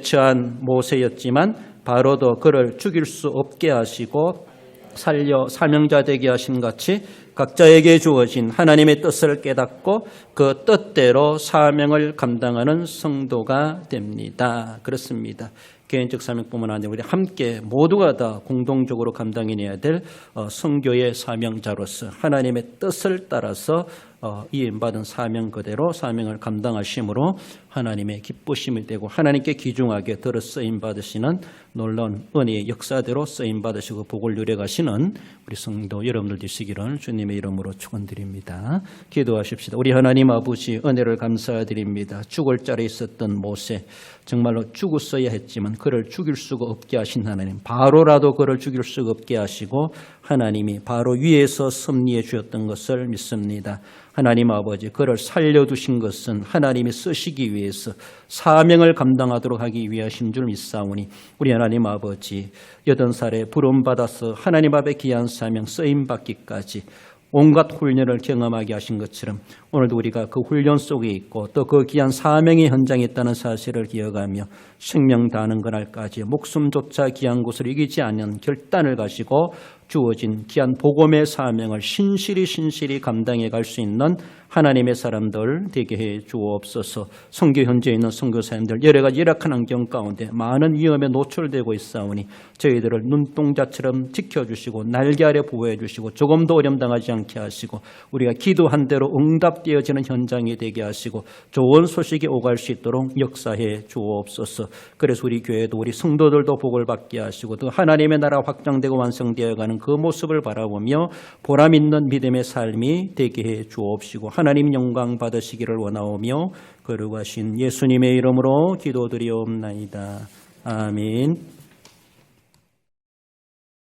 [SPEAKER 1] 처한 모세였지만 바로도 그를 죽일 수 없게 하시고 살려 사명자 되게 하신 같이 각자에게 주어진 하나님의 뜻을 깨닫고 그 뜻대로 사명을 감당하는 성도가 됩니다. 그렇습니다. 개인적 사명뿐만 아니라 우리 함께 모두가 다 공동적으로 감당해내야 될 선교의 사명자로서 하나님의 뜻을 따라서 이임받은 사명 그대로 사명을 감당하심으로 하나님의 기쁘심이 되고 하나님께 귀중하게 들어 쓰임받으시는 놀라운 은혜의 역사대로 쓰임받으시고 복을 누려가시는 우리 성도 여러분들 되시기를 주님의 이름으로 축원드립니다. 기도하십시다. 우리 하나님 아버지 은혜를 감사드립니다. 죽을 자리에 있었던 모세, 정말로 죽었어야 했지만 그를 죽일 수가 없게 하신 하나님, 바로라도 그를 죽일 수가 없게 하시고 하나님이 바로 위에서 섭리해 주셨던 것을 믿습니다. 하나님 아버지, 그를 살려두신 것은 하나님이 쓰시기 위해서 사명을 감당하도록 하기 위하신 줄 믿사오니 우리 하나님 아버지 80살에 부름받아서 하나님 앞에 귀한 사명 쓰임받기까지 온갖 훈련을 경험하게 하신 것처럼 오늘도 우리가 그 훈련 속에 있고 또 그 귀한 사명의 현장에 있다는 사실을 기억하며 생명 다하는 그날까지 목숨조차 귀한 곳을 이기지 않는 결단을 가지고 주어진 귀한 복음의 사명을 신실히 감당해 갈 수 있는 하나님의 사람들 되게 해 주옵소서. 선교 현지에 있는 선교사님들 여러 가지 열악한 환경 가운데 많은 위험에 노출되고 있사오니 저희들을 눈동자처럼 지켜주시고 날개 아래 보호해 주시고 조금도 어려움 당하지 않게 하시고 우리가 기도한 대로 응답되어지는 현장이 되게 하시고 좋은 소식이 오갈 수 있도록 역사해 주옵소서. 그래서 우리 교회도 우리 성도들도 복을 받게 하시고 또 하나님의 나라 확장되고 완성되어가는 그 모습을 바라보며 보람 있는 믿음의 삶이 되게 해 주옵시고 하나님 영광 받으시기를 원하오며 거룩하신 예수님의 이름으로 기도드리옵나이다. 아멘.